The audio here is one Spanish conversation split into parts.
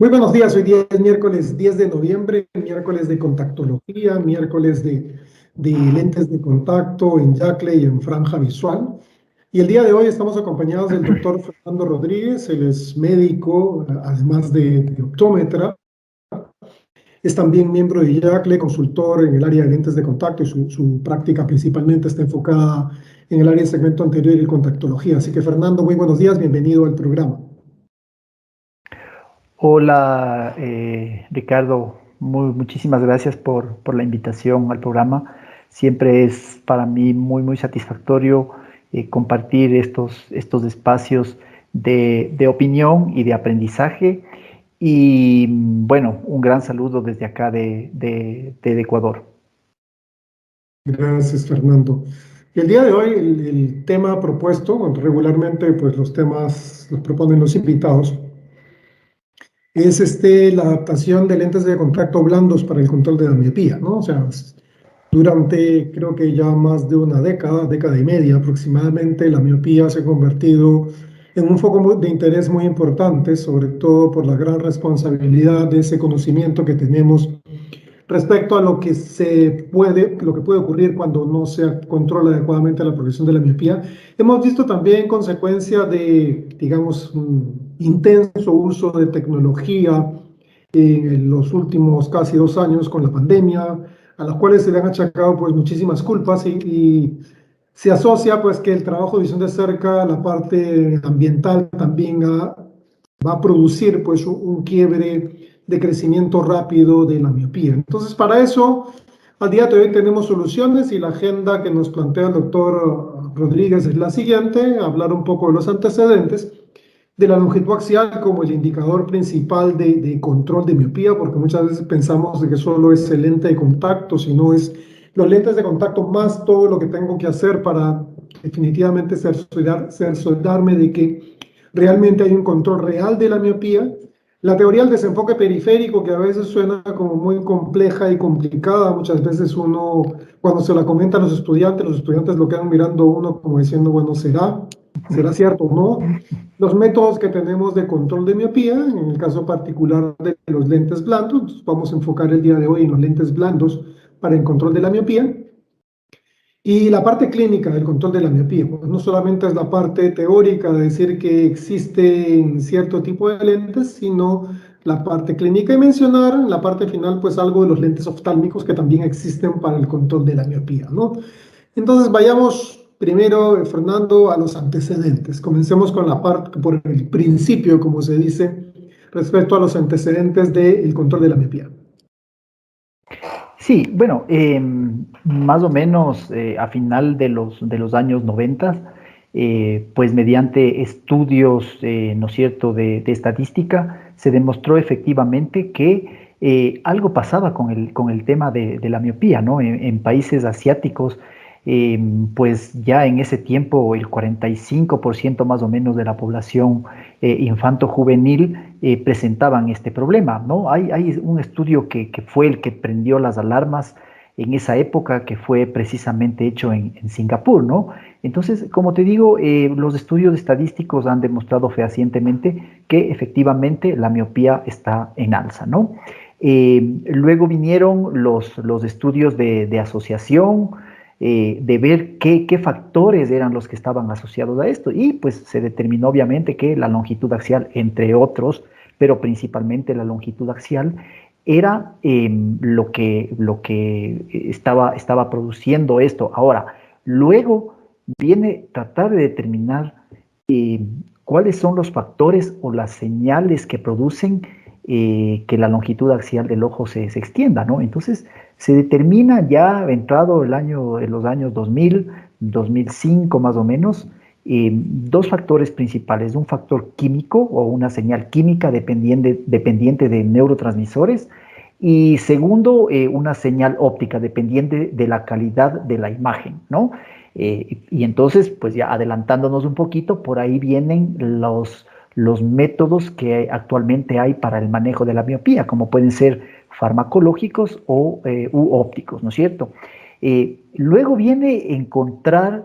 Muy buenos días, hoy día es miércoles 10 de noviembre, miércoles de contactología, miércoles de lentes de contacto en Yacle y en franja visual. Y el día de hoy estamos acompañados del doctor Fernando Rodríguez, él es médico, además de optómetra, es también miembro de Yacle, consultor en el área de lentes de contacto y su práctica principalmente está enfocada en el área de segmento anterior y contactología. Así que Fernando, muy buenos días, bienvenido al programa. Hola, Ricardo. Muchísimas gracias por la invitación al programa. Siempre es para mí muy satisfactorio compartir estos espacios de opinión y de aprendizaje. Y bueno, un gran saludo desde acá de Ecuador. Gracias, Fernando. El día de hoy, el tema propuesto, bueno, regularmente pues los temas los proponen los invitados, es la adaptación de lentes de contacto blandos para el control de la miopía, ¿no? O sea, durante creo que ya más de una década, década y media aproximadamente, la miopía se ha convertido en un foco de interés muy importante, sobre todo por la gran responsabilidad de ese conocimiento que tenemos respecto a lo que puede ocurrir cuando no se controla adecuadamente la progresión de la miopía. Hemos visto también consecuencia de, digamos, un intenso uso de tecnología en los últimos casi 2 años con la pandemia, a las cuales se le han achacado pues muchísimas culpas y se asocia pues que el trabajo de visión de cerca, la parte ambiental también va a producir pues un quiebre de crecimiento rápido de la miopía. Entonces, para eso, al día de hoy tenemos soluciones y la agenda que nos plantea el doctor Rodríguez es la siguiente: hablar un poco de los antecedentes de la longitud axial como el indicador principal de control de miopía, porque muchas veces pensamos de que solo es el lente de contacto, sino es los lentes de contacto más todo lo que tengo que hacer para definitivamente cerciorarme de que realmente hay un control real de la miopía. La teoría del desenfoque periférico, que a veces suena como muy compleja y complicada, muchas veces uno, cuando se la comenta a los estudiantes lo quedan mirando a uno como diciendo, bueno, ¿será cierto o no? Los métodos que tenemos de control de miopía, en el caso particular de los lentes blandos, vamos a enfocar el día de hoy en los lentes blandos para el control de la miopía. Y la parte clínica del control de la miopía, pues no solamente es la parte teórica de decir que existen cierto tipo de lentes, sino la parte clínica y mencionar en la parte final pues algo de los lentes oftálmicos que también existen para el control de la miopía, ¿no? Entonces vayamos primero, Fernando, a los antecedentes. Comencemos con la parte, por el principio, como se dice, respecto a los antecedentes del control de la miopía. Sí, bueno, más o menos a final de los años 90, pues mediante estudios, ¿no es cierto?, de estadística, se demostró efectivamente que algo pasaba con el tema de la miopía, ¿no? En países asiáticos, pues ya en ese tiempo el 45% más o menos de la población infanto-juvenil presentaban este problema, ¿no? Hay un estudio que fue el que prendió las alarmas en esa época, que fue precisamente hecho en Singapur, ¿no? Entonces, como te digo, los estudios estadísticos han demostrado fehacientemente que efectivamente la miopía está en alza, ¿no? Luego vinieron los estudios de asociación, de ver qué factores eran los que estaban asociados a esto. Y pues se determinó obviamente que la longitud axial, entre otros, pero principalmente la longitud axial, era lo que estaba produciendo esto. Ahora, luego viene tratar de determinar eh, cuáles son los factores o las señales que producen que la longitud axial del ojo se extienda, ¿no? Entonces, se determina ya entrado en los años 2000, 2005 más o menos, dos factores principales: un factor químico o una señal química dependiente de neurotransmisores, y segundo, una señal óptica dependiente de la calidad de la imagen, ¿no? Y entonces, pues ya adelantándonos un poquito, por ahí vienen los métodos que actualmente hay para el manejo de la miopía, como pueden ser farmacológicos u ópticos, ¿no es cierto? Luego viene encontrar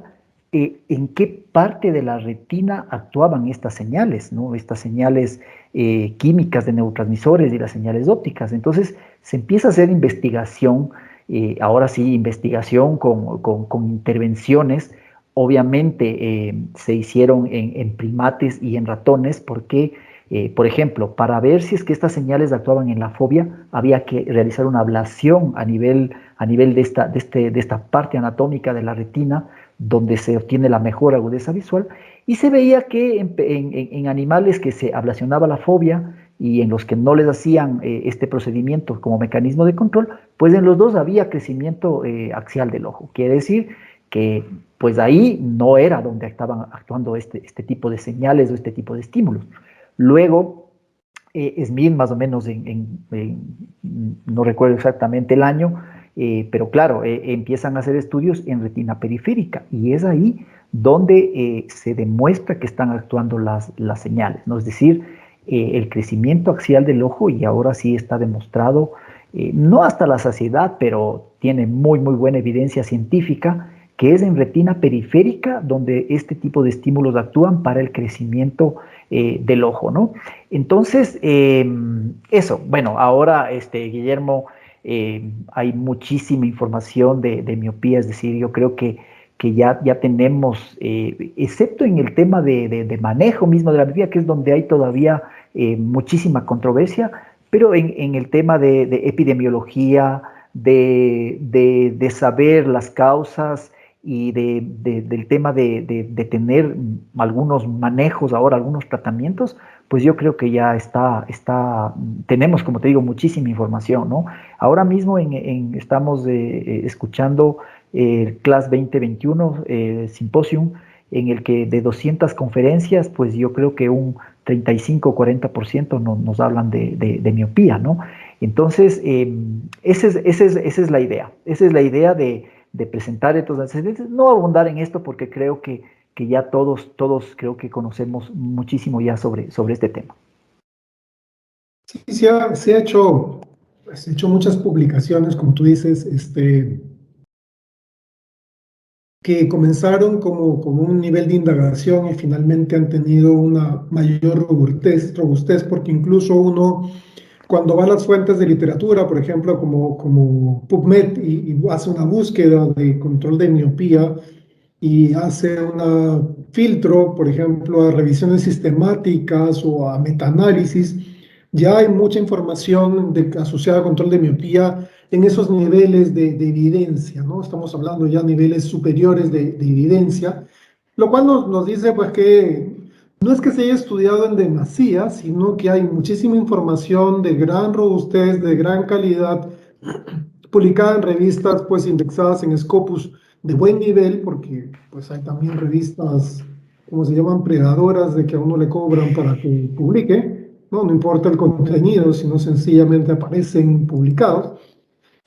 en qué parte de la retina actuaban estas señales, ¿no? Estas señales químicas de neurotransmisores y las señales ópticas. Entonces se empieza a hacer investigación, ahora sí, investigación con intervenciones. Obviamente se hicieron en primates y en ratones porque, por ejemplo, para ver si es que estas señales actuaban en la fobia, había que realizar una ablación a nivel de esta parte anatómica de la retina, donde se obtiene la mejor agudeza visual, y se veía que en animales que se ablacionaba la fobia y en los que no les hacían este procedimiento como mecanismo de control, pues en los dos había crecimiento axial del ojo. Quiere decir que pues ahí no era donde estaban actuando este tipo de señales o este tipo de estímulos. Luego, Smith más o menos no recuerdo exactamente el año, pero claro, empiezan a hacer estudios en retina periférica y es ahí donde se demuestra que están actuando las señales, ¿no? Es decir, el crecimiento axial del ojo, y ahora sí está demostrado, no hasta la saciedad, pero tiene muy buena evidencia científica, que es en retina periférica donde este tipo de estímulos actúan para el crecimiento del ojo, ¿no? Entonces, eso, bueno, ahora, Guillermo, hay muchísima información de miopía, es decir, yo creo que ya tenemos, excepto en el tema de manejo mismo de la miopía, que es donde hay todavía muchísima controversia, pero en el tema de epidemiología, de saber las causas y del tema de tener algunos manejos ahora, algunos tratamientos, pues yo creo que ya tenemos, como te digo, muchísima información, ¿no? Ahora mismo estamos escuchando el CLAS 2021 Symposium, en el que de 200 conferencias, pues yo creo que un 35 o 40% nos hablan de miopía, ¿no? Entonces, esa es la idea. Esa es la idea de presentar estos antecedentes. No abundar en esto porque creo que ya todos creo que conocemos muchísimo ya sobre este tema. Sí, se ha hecho muchas publicaciones, como tú dices, que comenzaron como un nivel de indagación y finalmente han tenido una mayor robustez, porque incluso uno, cuando va a las fuentes de literatura, por ejemplo, como PubMed, y hace una búsqueda de control de miopía y hace un filtro, por ejemplo, a revisiones sistemáticas o a metaanálisis, ya hay mucha información asociada al control de miopía en esos niveles de evidencia, ¿no? Estamos hablando ya de niveles superiores de evidencia, lo cual nos dice pues que no es que se haya estudiado en demasía, sino que hay muchísima información de gran robustez, de gran calidad, publicada en revistas pues indexadas en Scopus de buen nivel, porque pues hay también revistas, como se llaman, predadoras, de que a uno le cobran para que publique, ¿no? No importa el contenido, sino sencillamente aparecen publicados.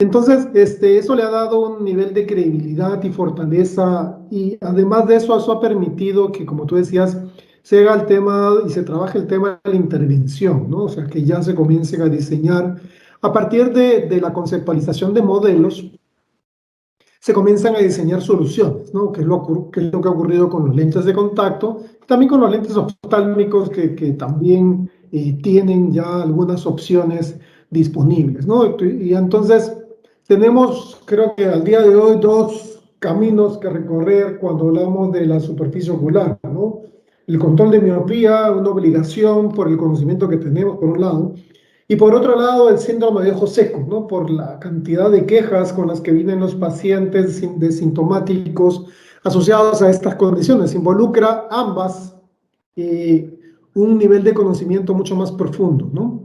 Entonces, eso le ha dado un nivel de credibilidad y fortaleza, y además de eso, eso ha permitido que, como tú decías, se haga el tema y se trabaje el tema de la intervención, ¿no? O sea, que ya se comiencen a diseñar a partir de la conceptualización de modelos, se comienzan a diseñar soluciones, ¿no? Que es lo que ha ocurrido con los lentes de contacto, también con los lentes oftálmicos que también tienen ya algunas opciones disponibles, ¿no? Y entonces tenemos, creo que al día de hoy, dos caminos que recorrer cuando hablamos de la superficie ocular, ¿no? El control de miopía, una obligación por el conocimiento que tenemos, por un lado, y por otro lado, el síndrome de ojo seco, ¿no? Por la cantidad de quejas con las que vienen los pacientes de sintomáticos asociados a estas condiciones. Involucra ambas un nivel de conocimiento mucho más profundo, ¿no?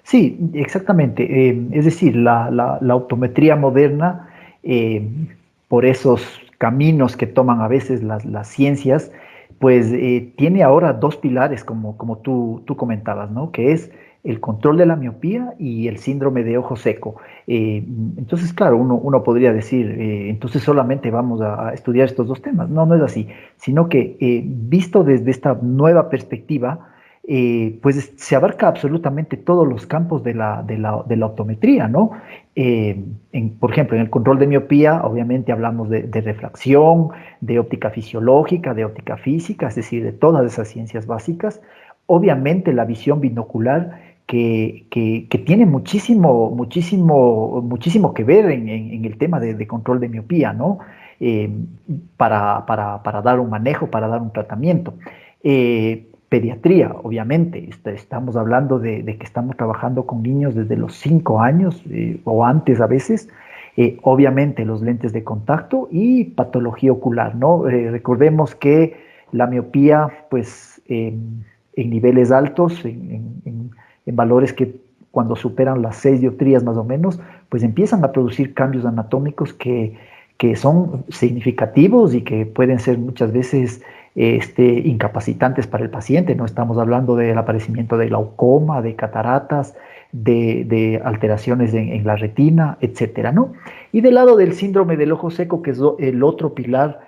Sí, exactamente. Es decir, la optometría moderna, eh, por esos caminos que toman a veces las ciencias, pues tiene ahora dos pilares, como tú comentabas, ¿no? Que es el control de la miopía y el síndrome de ojo seco. Entonces, claro, uno podría decir, entonces solamente vamos a estudiar estos dos temas. No, no es así, sino que visto desde esta nueva perspectiva, pues se abarca absolutamente todos los campos de la optometría, ¿no? Por ejemplo, en el control de miopía, obviamente hablamos de refracción, de óptica fisiológica, de óptica física, es decir, de todas esas ciencias básicas. obviamente la visión binocular que tiene muchísimo que ver en el tema de control de miopía, ¿no? Eh, para dar un manejo, para dar un tratamiento. Pediatría, obviamente, estamos hablando de que estamos trabajando con niños desde los 5 años o antes a veces. Obviamente los lentes de contacto y patología ocular, ¿no? Recordemos que la miopía, pues en niveles altos, en valores que cuando superan las 6 dioptrías más o menos, pues empiezan a producir cambios anatómicos que son significativos y que pueden ser muchas veces incapacitantes para el paciente. No estamos hablando del aparecimiento de glaucoma, de cataratas, de alteraciones en la retina, etcétera, ¿no? Y del lado del síndrome del ojo seco, que es el otro pilar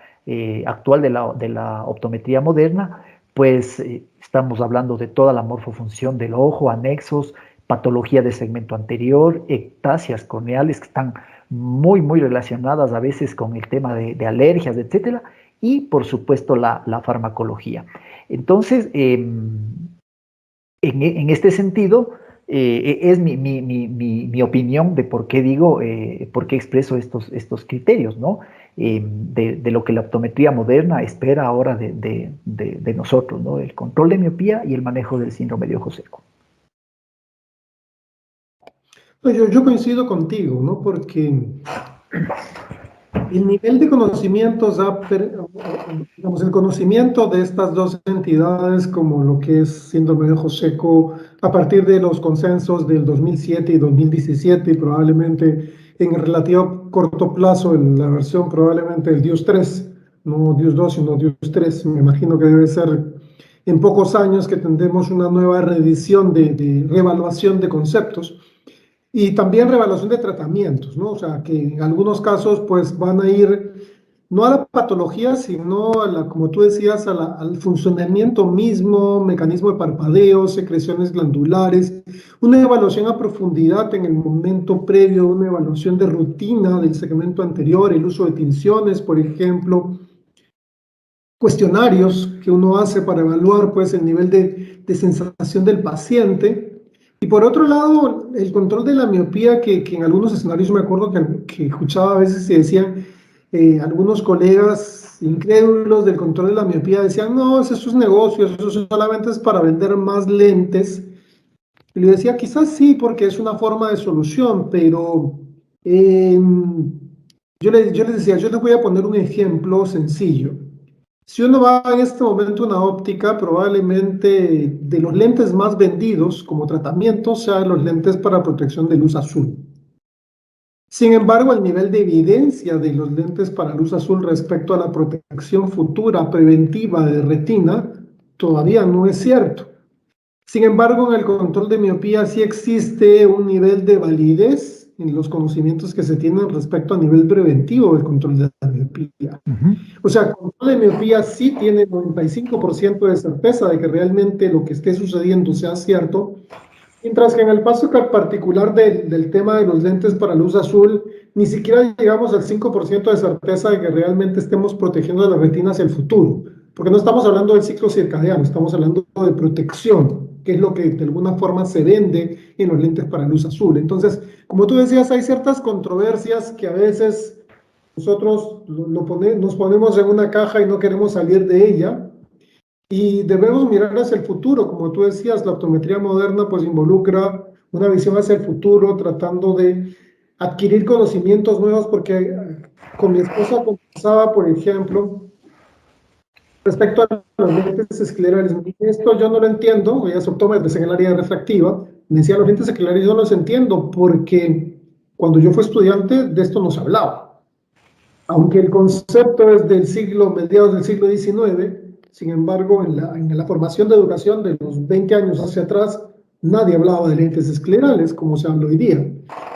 actual de la optometría moderna, pues estamos hablando de toda la morfofunción del ojo, anexos, patología de segmento anterior, ectasias corneales que están muy relacionadas a veces con el tema de alergias, etcétera, y por supuesto la farmacología. Entonces, en este sentido, es mi opinión de por qué digo, por qué expreso estos criterios, ¿no? De lo que la optometría moderna espera ahora de nosotros, ¿no? El control de miopía y el manejo del síndrome de ojo seco. Pues yo coincido contigo, ¿no? Porque el nivel de conocimientos, digamos, el conocimiento de estas dos entidades, como lo que es síndrome de ojo seco, a partir de los consensos del 2007 y 2017, y probablemente en el relativo corto plazo, en la versión probablemente del DIUS 3, no DIUS 2, sino DIUS 3, me imagino que debe ser en pocos años que tendremos una nueva reedición de reevaluación de conceptos. Y también revaluación de tratamientos, ¿no? O sea, que en algunos casos pues van a ir no a la patología, sino a la, como tú decías, al funcionamiento mismo, mecanismo de parpadeo, secreciones glandulares, una evaluación a profundidad en el momento previo, una evaluación de rutina del segmento anterior, el uso de tinciones, por ejemplo, cuestionarios que uno hace para evaluar pues el nivel de sensación del paciente. Y por otro lado, el control de la miopía, que en algunos escenarios me acuerdo que escuchaba a veces y decían algunos colegas incrédulos del control de la miopía, decían, no, eso es negocio, eso solamente es para vender más lentes. Y le decía, quizás sí, porque es una forma de solución, pero eh, yo les decía, yo les voy a poner un ejemplo sencillo. Si uno va en este momento a una óptica, probablemente de los lentes más vendidos como tratamiento sean los lentes para protección de luz azul. Sin embargo, el nivel de evidencia de los lentes para luz azul respecto a la protección futura preventiva de retina todavía no es cierto. Sin embargo, en el control de miopía sí existe un nivel de validez en los conocimientos que se tienen respecto a nivel preventivo del control de la miopía. O sea, el control de miopía sí tiene 95% de certeza de que realmente lo que esté sucediendo sea cierto, mientras que en el caso particular del tema de los lentes para luz azul, ni siquiera llegamos al 5% de certeza de que realmente estemos protegiendo la retina hacia el futuro, porque no estamos hablando del ciclo circadiano, estamos hablando de protección, que es lo que de alguna forma se vende en los lentes para luz azul. Entonces, como tú decías, hay ciertas controversias que a veces nosotros nos ponemos en una caja y no queremos salir de ella. Y debemos mirar hacia el futuro, como tú decías, la optometría moderna pues involucra una visión hacia el futuro, tratando de adquirir conocimientos nuevos, porque con mi esposa conversaba, por ejemplo, respecto a los lentes esclerales. Esto yo no lo entiendo, ella es optómetra en el área refractiva, me decía, los lentes esclerales yo no los entiendo, porque cuando yo fui estudiante de esto no se hablaba. Aunque el concepto es del siglo, mediados del siglo XIX, sin embargo, en la formación de educación de los 20 años hacia atrás, nadie hablaba de lentes esclerales como se habla hoy día.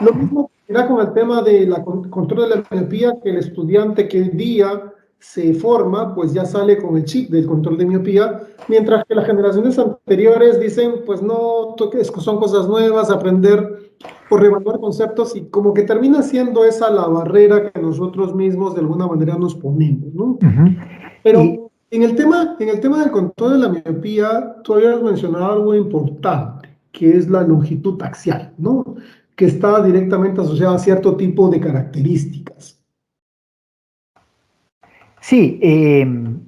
Lo mismo era con el tema de la control de la miopía, que el estudiante que hoy día se forma, pues ya sale con el chip del control de miopía, mientras que las generaciones anteriores dicen, pues no, son cosas nuevas, aprender por reevaluar conceptos, y como que termina siendo esa la barrera que nosotros mismos de alguna manera nos ponemos, ¿no? Uh -huh. Pero En el tema del control de la miopía, tú habías mencionado algo importante, que es la longitud axial, ¿no? Que está directamente asociada a cierto tipo de características. Sí, en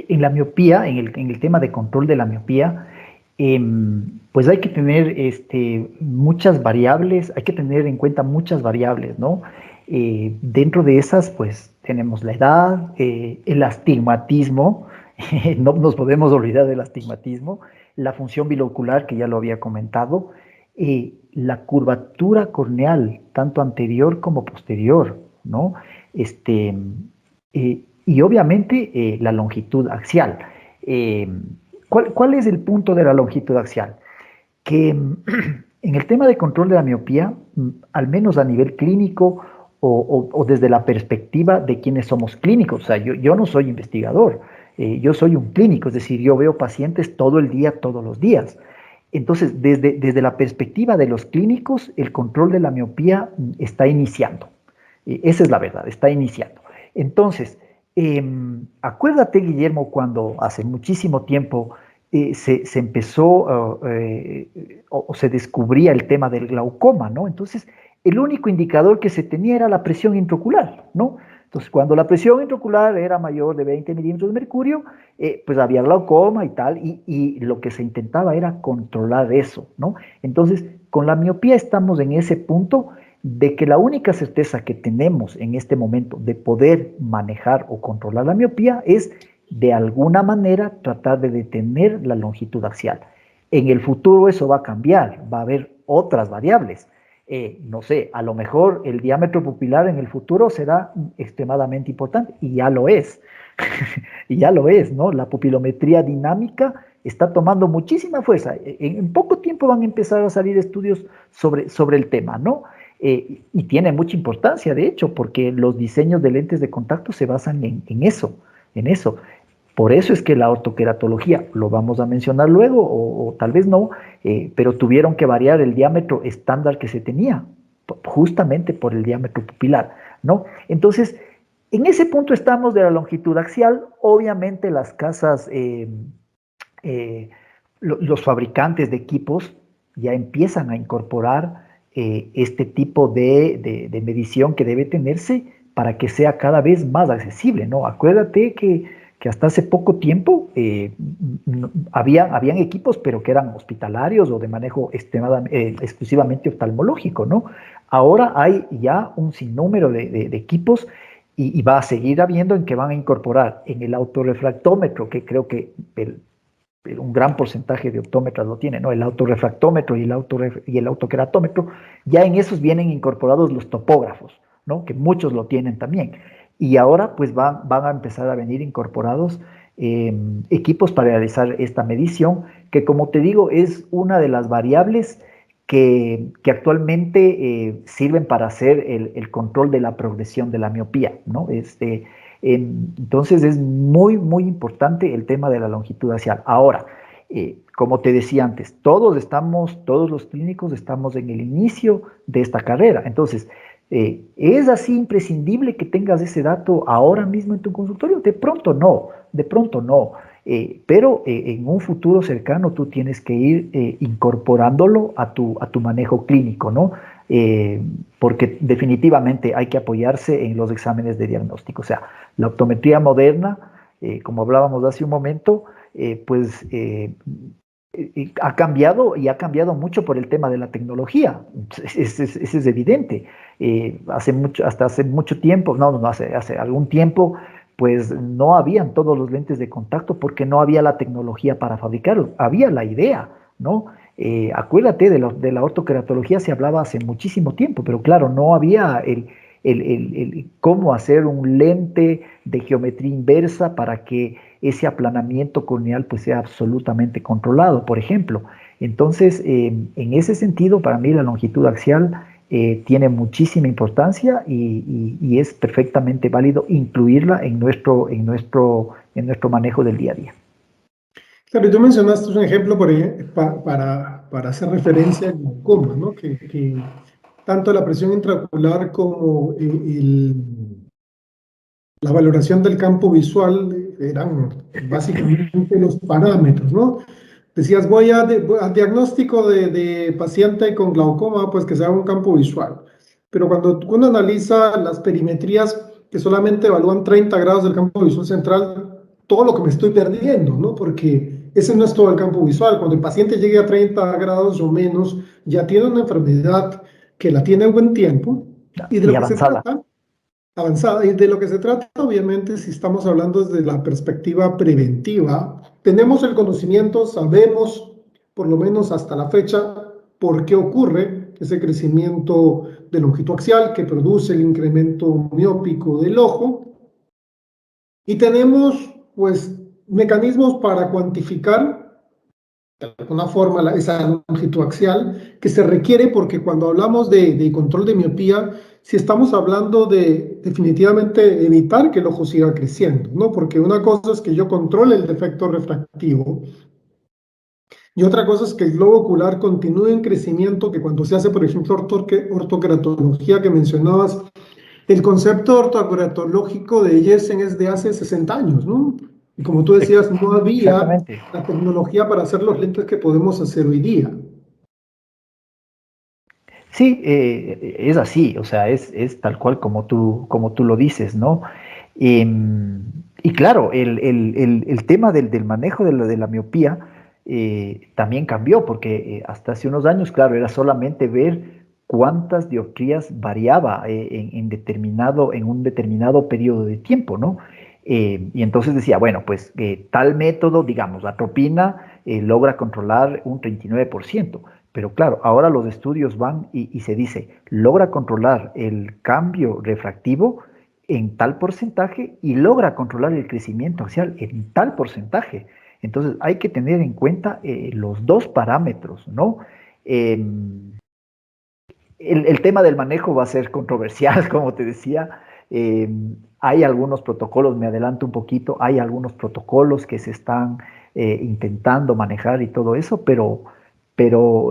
la miopía, en el tema de control de la miopía, pues hay que tener muchas variables, hay que tener en cuenta muchas variables, ¿no? Dentro de esas, pues tenemos la edad, el astigmatismo, no nos podemos olvidar del astigmatismo, la función bilocular, que ya lo había comentado, la curvatura corneal, tanto anterior como posterior, ¿no? Este, y obviamente la longitud axial. Eh, ¿Cuál es el punto de la longitud axial? Que en el tema de control de la miopía, al menos a nivel clínico o desde la perspectiva de quienes somos clínicos, o sea, yo no soy investigador, yo soy un clínico, es decir, yo veo pacientes todo el día, todos los días. Entonces, desde la perspectiva de los clínicos, el control de la miopía está iniciando. Esa es la verdad, está iniciando. Entonces, acuérdate, Guillermo, cuando hace muchísimo tiempo se empezó o se descubría el tema del glaucoma, ¿no? Entonces, el único indicador que se tenía era la presión intraocular, ¿no? Entonces, cuando la presión intraocular era mayor de 20 milímetros de mercurio, pues había glaucoma y tal, y lo que se intentaba era controlar eso, ¿no? Entonces, con la miopía estamos en ese punto de que la única certeza que tenemos en este momento de poder manejar o controlar la miopía es de alguna manera tratar de detener la longitud axial. En el futuro eso va a cambiar, va a haber otras variables. No sé, a lo mejor el diámetro pupilar en el futuro será extremadamente importante y ya lo es. Y ya lo es, ¿no? La pupilometría dinámica está tomando muchísima fuerza. En poco tiempo van a empezar a salir estudios sobre el tema, ¿no? Y tiene mucha importancia, de hecho, porque los diseños de lentes de contacto se basan en eso, en eso. Por eso es que la ortoqueratología, lo vamos a mencionar luego, o tal vez no, pero tuvieron que variar el diámetro estándar que se tenía, justamente por el diámetro pupilar, ¿no? Entonces, en ese punto estamos de la longitud axial. Obviamente las casas, los fabricantes de equipos ya empiezan a incorporar este tipo de medición que debe tenerse para que sea cada vez más accesible, ¿no? Acuérdate que hasta hace poco tiempo habían equipos, pero que eran hospitalarios o de manejo exclusivamente oftalmológico, ¿no? Ahora hay ya un sinnúmero de equipos y va a seguir habiendo en que van a incorporar en el autorrefractómetro, que creo que un gran porcentaje de optómetras lo tiene, ¿no? El autorrefractómetro y el autoqueratómetro, ya en esos vienen incorporados los topógrafos, ¿no? Que muchos lo tienen también. Y ahora pues van a empezar a venir incorporados equipos para realizar esta medición, que como te digo es una de las variables que actualmente sirven para hacer el control de la progresión de la miopía, ¿no? Entonces es muy, muy importante el tema de la longitud axial. Ahora, como te decía antes, todos los clínicos estamos en el inicio de esta carrera. Entonces, ¿es así imprescindible que tengas ese dato ahora mismo en tu consultorio? De pronto no, de pronto no. Pero en un futuro cercano tú tienes que ir incorporándolo a tu manejo clínico, ¿no? Eh, Porque definitivamente hay que apoyarse en los exámenes de diagnóstico. O sea, la optometría moderna, como hablábamos hace un momento, pues ha cambiado y ha cambiado mucho por el tema de la tecnología. Eso es evidente. Hasta hace mucho tiempo, no, hace algún tiempo, pues no habían todos los lentes de contacto porque no había la tecnología para fabricarlos. Había la idea, ¿no? Acuérdate, de la ortoqueratología se hablaba hace muchísimo tiempo, pero claro, no había cómo hacer un lente de geometría inversa para que ese aplanamiento corneal pues sea absolutamente controlado, por ejemplo. Entonces, en ese sentido, para mí la longitud axial tiene muchísima importancia y es perfectamente válido incluirla en nuestro manejo del día a día. Claro, y tú mencionaste un ejemplo por ahí, para hacer referencia al glaucoma, ¿no? Que tanto la presión intraocular como la valoración del campo visual eran básicamente los parámetros, ¿no? Decías, voy a diagnóstico de paciente con glaucoma, pues que se haga un campo visual. Pero cuando uno analiza las perimetrías que solamente evalúan 30 grados del campo visual central, todo lo que me estoy perdiendo, ¿no? Porque ese no es todo el campo visual. Cuando el paciente llegue a 30 grados o menos, ya tiene una enfermedad que la tiene buen tiempo y de Y lo que se avanzada. trata avanzada. Y de lo que se trata, obviamente, si estamos hablando desde la perspectiva preventiva, tenemos el conocimiento, sabemos, por lo menos hasta la fecha, por qué ocurre ese crecimiento de longitud axial que produce el incremento miópico del ojo. Y tenemos, pues, mecanismos para cuantificar de alguna forma esa longitud axial que se requiere porque cuando hablamos de control de miopía, si estamos hablando de definitivamente evitar que el ojo siga creciendo, ¿no? Porque una cosa es que yo controle el defecto refractivo y otra cosa es que el globo ocular continúe en crecimiento, que cuando se hace, por ejemplo, ortoqueratología que mencionabas, el concepto ortoqueratológico de Jessen es de hace 60 años, ¿no? Y como tú decías, no había Exactamente. la tecnología para hacer los lentes que podemos hacer hoy día. Sí, es así, o sea, es tal cual como tú lo dices, ¿no? Y claro, el tema del manejo de la miopía también cambió, porque hasta hace unos años, claro, era solamente ver cuántas dioptrías variaba en un determinado periodo de tiempo, ¿no? Y entonces decía, bueno, pues tal método, digamos, la atropina logra controlar un 39%. Pero claro, ahora los estudios van y se dice, logra controlar el cambio refractivo en tal porcentaje y logra controlar el crecimiento axial en tal porcentaje. Entonces hay que tener en cuenta los dos parámetros, ¿no? Eh, el tema del manejo va a ser controversial, como te decía. Eh, Hay algunos protocolos, me adelanto un poquito, hay algunos protocolos que se están intentando manejar y todo eso, pero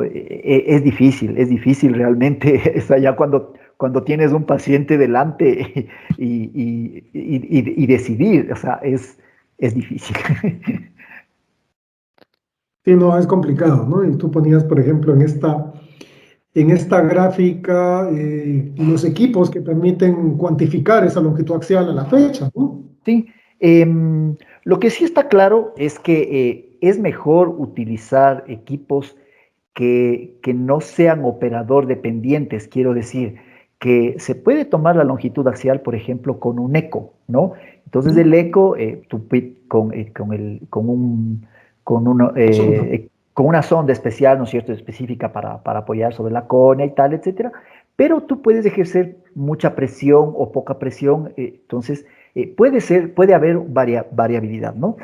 es difícil realmente, es allá cuando tienes un paciente delante y decidir, o sea, es difícil. Sí, no, es complicado, ¿no? Y tú ponías, por ejemplo, en esta gráfica los equipos que permiten cuantificar esa longitud axial a la fecha, ¿no? Sí, lo que sí está claro es que es mejor utilizar equipos que no sean operador dependientes, quiero decir, que se puede tomar la longitud axial, por ejemplo, con un eco, ¿no? Entonces el eco, Sonda. con una sonda especial, ¿no es cierto?, específica para apoyar sobre la córnea y tal, etcétera, pero tú puedes ejercer mucha presión o poca presión, entonces puede haber variabilidad, ¿no?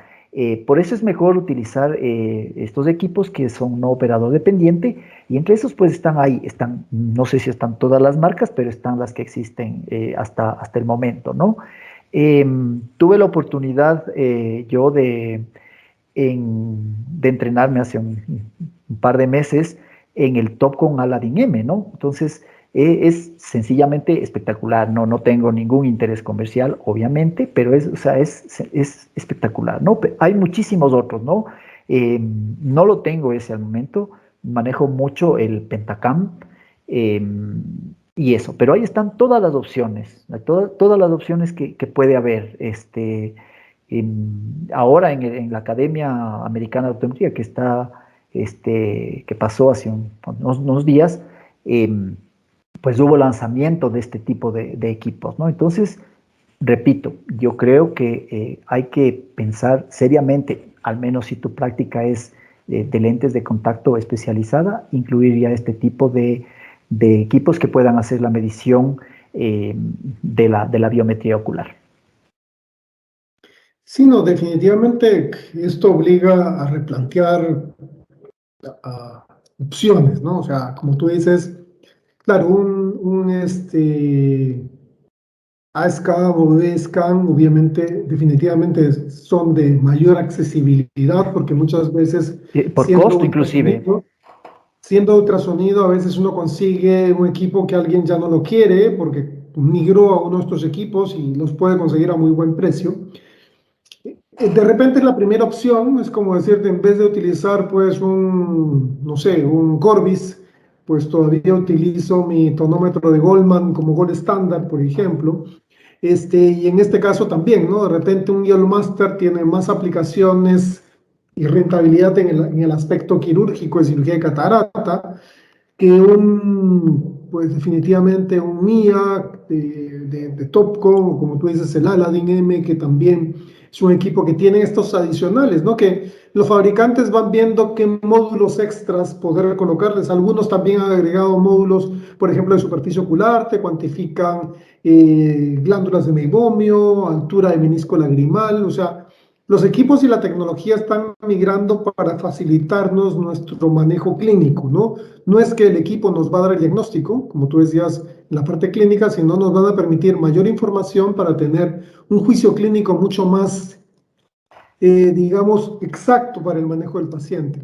Por eso es mejor utilizar estos equipos que son no operador dependiente y entre esos pues están, no sé si están todas las marcas, pero están las que existen hasta el momento, ¿no? Tuve la oportunidad yo de entrenarme hace un par de meses en el top con Aladdin M, ¿no? Entonces, es sencillamente espectacular. No tengo ningún interés comercial, obviamente, pero o sea, es espectacular, ¿no? Hay muchísimos otros, ¿no? No lo tengo ese al momento, manejo mucho el Pentacam eh, y eso, pero ahí están todas las opciones, todas las opciones que puede haber. Ahora en la Academia Americana de Optometría que pasó hace unos días, pues hubo lanzamiento de este tipo de equipos, ¿no? Entonces, repito, yo creo que hay que pensar seriamente, al menos si tu práctica es de lentes de contacto especializada, incluir ya este tipo de equipos que puedan hacer la medición de la biometría ocular. Sí, no, definitivamente esto obliga a replantear opciones, ¿no? O sea, como tú dices, claro, un A-Scan o D-Scan obviamente, definitivamente son de mayor accesibilidad porque muchas veces Por siendo costo inclusive. ultrasonido, siendo ultrasonido a veces uno consigue un equipo que alguien ya no lo quiere porque migró a uno de estos equipos y los puede conseguir a muy buen precio. De repente la primera opción es como decirte, en vez de utilizar pues no sé, un Corbis, pues todavía utilizo mi tonómetro de Goldman como Gold Standard, por ejemplo. Y en este caso también, ¿no? De repente un Master tiene más aplicaciones y rentabilidad en el aspecto quirúrgico de cirugía de catarata que pues definitivamente un MIA de Topco, como tú dices, el Aladdin M, que también es un equipo que tiene estos adicionales, ¿no? Que los fabricantes van viendo qué módulos extras poder colocarles. Algunos también han agregado módulos, por ejemplo, de superficie ocular, te cuantifican glándulas de meibomio, altura de menisco lagrimal, o sea, los equipos y la tecnología están migrando para facilitarnos nuestro manejo clínico, ¿no? No es que el equipo nos va a dar el diagnóstico, como tú decías, en la parte clínica, sino nos van a permitir mayor información para tener un juicio clínico mucho más, digamos, exacto para el manejo del paciente.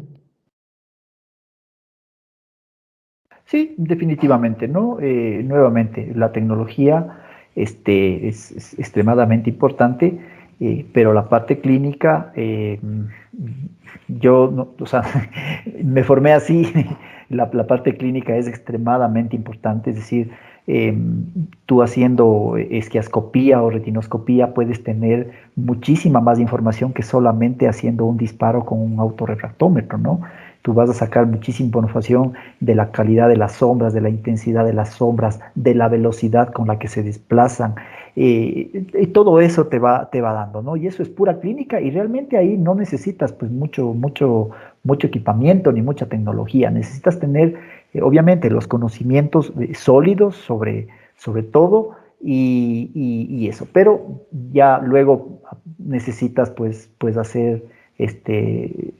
Sí, definitivamente, ¿no? Nuevamente, la tecnología es extremadamente importante, pero la parte clínica, yo, no, o sea, me formé así, la parte clínica es extremadamente importante, es decir, eh, tú haciendo esquiascopía o retinoscopía puedes tener muchísima más información que solamente haciendo un disparo con un autorrefractómetro, ¿no? Tú vas a sacar muchísima información de la calidad de las sombras, de la intensidad de las sombras, de la velocidad con la que se desplazan. Y todo eso te va dando, ¿no? Y eso es pura clínica y realmente ahí no necesitas pues mucho equipamiento ni mucha tecnología. Necesitas tener, obviamente, los conocimientos sólidos sobre todo y eso. Pero ya luego necesitas pues hacer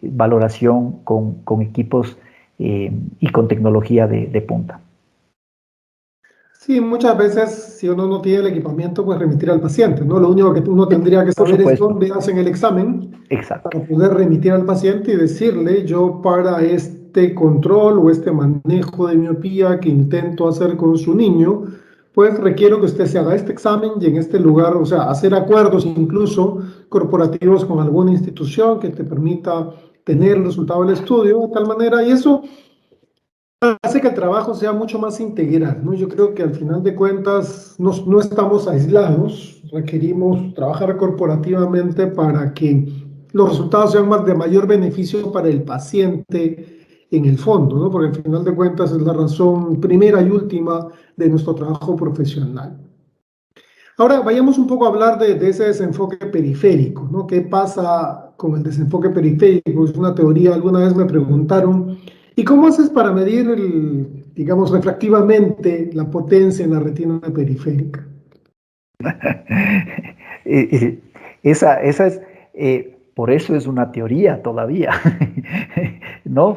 valoración con equipos y con tecnología de punta. Sí, muchas veces si uno no tiene el equipamiento, pues remitir al paciente, ¿no? Lo único que uno tendría que Por saber es supuesto, dónde hacen el examen exacto. para poder remitir al paciente y decirle, yo para este control o este manejo de miopía que intento hacer con su niño, pues requiero que usted se haga este examen y en este lugar, o sea, hacer acuerdos incluso corporativos con alguna institución que te permita tener el resultado del estudio de tal manera, y eso hace que el trabajo sea mucho más integral, ¿no? Yo creo que al final de cuentas no estamos aislados, requerimos trabajar corporativamente para que los resultados sean más de mayor beneficio para el paciente en el fondo, ¿no? Porque al final de cuentas es la razón primera y última de nuestro trabajo profesional. Ahora vayamos un poco a hablar de ese desenfoque periférico, ¿no? ¿Qué pasa con el desenfoque periférico? Es una teoría, alguna vez me preguntaron, ¿y cómo haces para medir, digamos, refractivamente la potencia en la retina periférica? Eh, esa es, por eso es una teoría todavía, ¿no?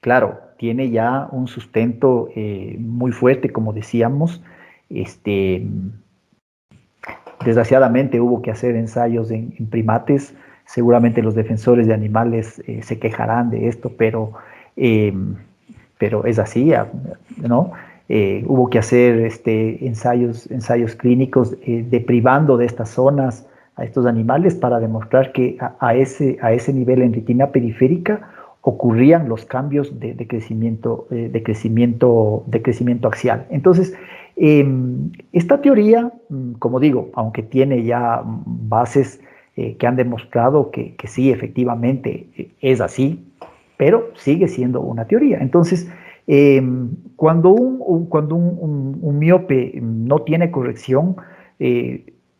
Claro, tiene ya un sustento muy fuerte, como decíamos. Este, Desgraciadamente hubo que hacer ensayos en primates. Seguramente los defensores de animales se quejarán de esto, eh, pero es así, ¿no? Hubo que hacer ensayos clínicos deprivando de estas zonas a estos animales para demostrar que a ese nivel en retina periférica ocurrían los cambios de crecimiento axial. Entonces, esta teoría, como digo, aunque tiene ya bases que han demostrado que sí, efectivamente es así, pero sigue siendo una teoría. Entonces, cuando un miope no tiene corrección,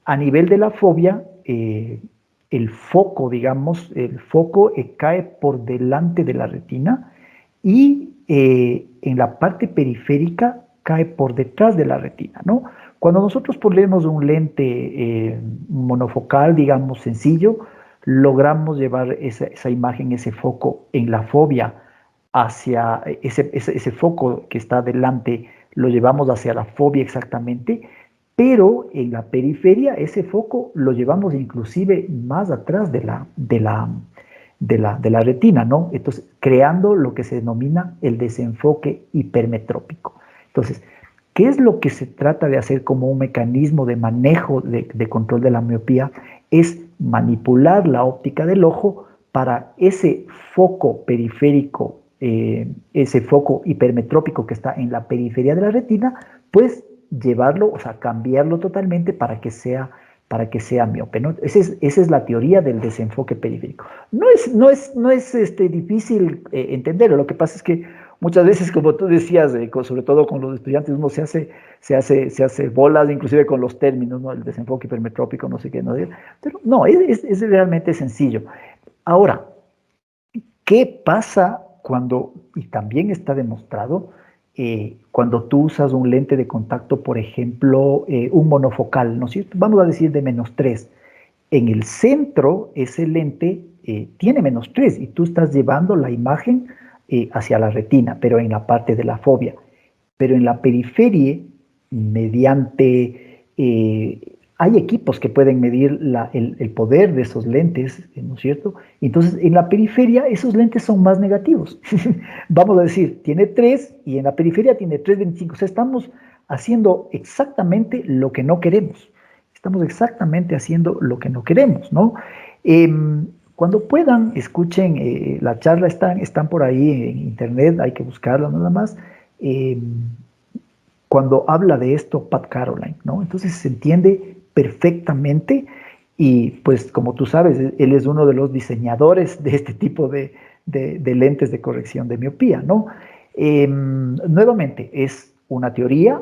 a nivel de la fobia, el foco, digamos, el foco cae por delante de la retina y en la parte periférica cae por detrás de la retina, ¿no? Cuando nosotros ponemos un lente monofocal, digamos, sencillo, logramos llevar esa imagen, ese foco en la fobia hacia ese foco que está delante, lo llevamos hacia la fobia exactamente, pero en la periferia ese foco lo llevamos inclusive más atrás de la retina, ¿no? Entonces, creando lo que se denomina el desenfoque hipermetrópico. Entonces, ¿qué es lo que se trata de hacer como un mecanismo de manejo de control de la miopía? Es manipular la óptica del ojo para ese foco periférico, ese foco hipermetrópico que está en la periferia de la retina, pues llevarlo, o sea, cambiarlo totalmente para que sea miope, ¿no? Esa es la teoría del desenfoque periférico. No es difícil entenderlo, lo que pasa es que muchas veces, como tú decías, sobre todo con los estudiantes, uno se hace bolas, inclusive con los términos, ¿no? El desenfoque hipermetrópico, no sé qué, ¿no? Pero no, es realmente sencillo. Ahora, ¿qué pasa cuando, y también está demostrado, cuando tú usas un lente de contacto, por ejemplo, un monofocal, ¿no es cierto? Vamos a decir de -3. En el centro, ese lente tiene -3 y tú estás llevando la imagen hacia la retina, pero en la parte de la fobia. Pero en la periferia, mediante hay equipos que pueden medir el poder de esos lentes, ¿no es cierto? Entonces, en la periferia, esos lentes son más negativos. Vamos a decir, tiene 3 y en la periferia tiene 3,25. O sea, estamos haciendo exactamente lo que no queremos. Estamos exactamente haciendo lo que no queremos, ¿no? Cuando puedan, escuchen, la charla están por ahí en internet, hay que buscarla nada más. Eh, Cuando habla de esto Pat Caroline, ¿no? Entonces se entiende perfectamente y pues como tú sabes, él es uno de los diseñadores de este tipo de lentes de corrección de miopía, ¿no? Nuevamente, es una teoría.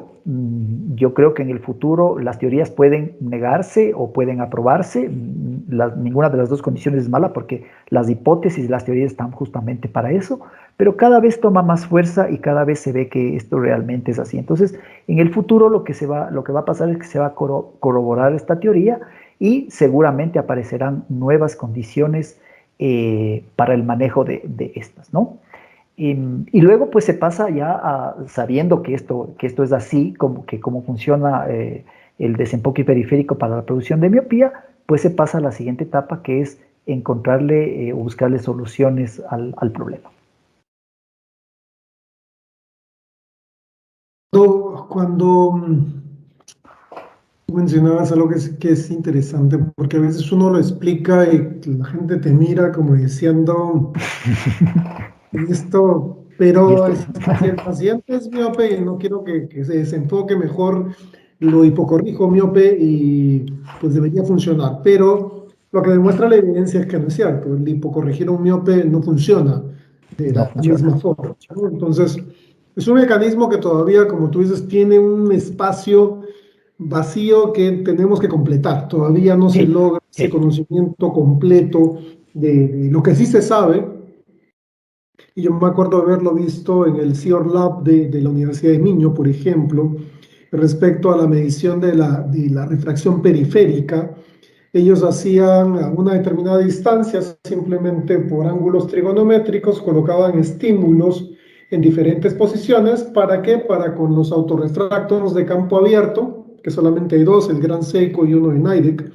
Yo creo que en el futuro las teorías pueden negarse o pueden aprobarse. Ninguna de las dos condiciones es mala porque las hipótesis y las teorías están justamente para eso, pero cada vez toma más fuerza y cada vez se ve que esto realmente es así. Entonces, en el futuro lo que va a pasar es que se va a corroborar esta teoría y seguramente aparecerán nuevas condiciones para el manejo de estas, ¿no? Y luego pues se pasa ya sabiendo que esto es así, cómo funciona el desenfoque periférico para la producción de miopía, pues se pasa a la siguiente etapa que es encontrarle o buscarle soluciones al problema. Cuando tú mencionabas algo que es interesante, porque a veces uno lo explica y la gente te mira como diciendo esto, Y pero esto, si el paciente es miope y no quiero que se desenfoque, mejor lo hipocorrijo miope y pues debería funcionar. Pero lo que demuestra la evidencia es que no es cierto, el hipocorregir a un miope no funciona de no la funciona. misma forma, ¿no? Entonces, es un mecanismo que todavía, como tú dices, tiene un espacio vacío que tenemos que completar. Todavía no se Sí, logra ese sí. conocimiento completo de lo que sí se sabe. Y yo me acuerdo haberlo visto en el CIOR Lab de la Universidad de Minho, por ejemplo, respecto a la medición de la refracción periférica. Ellos hacían a una determinada distancia, simplemente por ángulos trigonométricos, colocaban estímulos en diferentes posiciones. ¿Para qué? Para con los autorrefractos de campo abierto, que solamente hay dos, el Gran Seiko y uno de Nidec,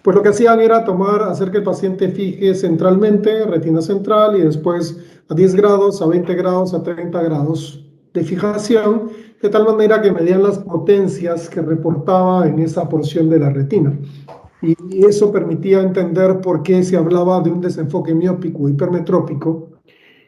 pues lo que hacían era hacer que el paciente fije centralmente, retina central, y después a 10 grados, a 20 grados, a 30 grados de fijación, de tal manera que medían las potencias que reportaba en esa porción de la retina. Y eso permitía entender por qué se hablaba de un desenfoque miópico hipermetrópico.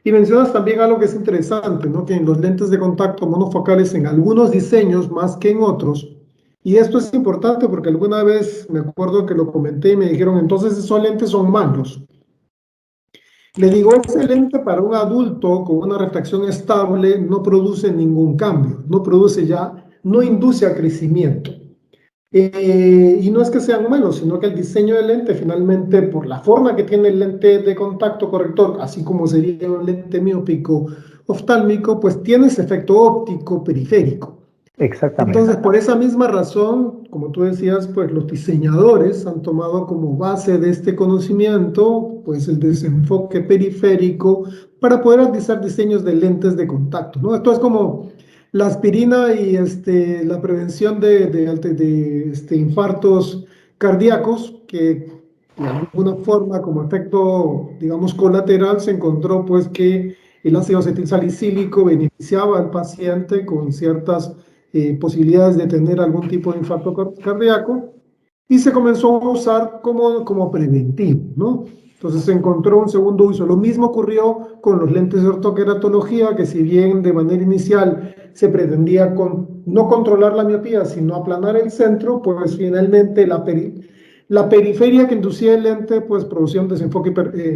Y mencionas también algo que es interesante, ¿no? Que en los lentes de contacto monofocales, en algunos diseños más que en otros, y esto es importante porque alguna vez me acuerdo que lo comenté y me dijeron, entonces esos lentes son malos. Le digo, ese lente para un adulto con una refracción estable no produce ningún cambio, no produce ya, no induce a crecimiento. Y no es que sean malos, sino que el diseño del lente, finalmente, por la forma que tiene el lente de contacto corrector, así como sería un lente miópico oftálmico, pues tiene ese efecto óptico periférico. Exactamente. Entonces, por esa misma razón, como tú decías, pues los diseñadores han tomado como base de este conocimiento, pues el desenfoque periférico para poder realizar diseños de lentes de contacto, ¿no? Esto es como la aspirina y la prevención de infartos cardíacos, que de alguna forma, como efecto, digamos, colateral, se encontró pues que el ácido acetilsalicílico beneficiaba al paciente con ciertas posibilidades de tener algún tipo de infarto cardíaco. y se comenzó a usar como preventivo, ¿no? Entonces se encontró un segundo uso. Lo mismo ocurrió con los lentes de ortoqueratología, que si bien de manera inicial se pretendía no controlar la miopía, sino aplanar el centro, pues finalmente la periferia que inducía el lente, pues producía un desenfoque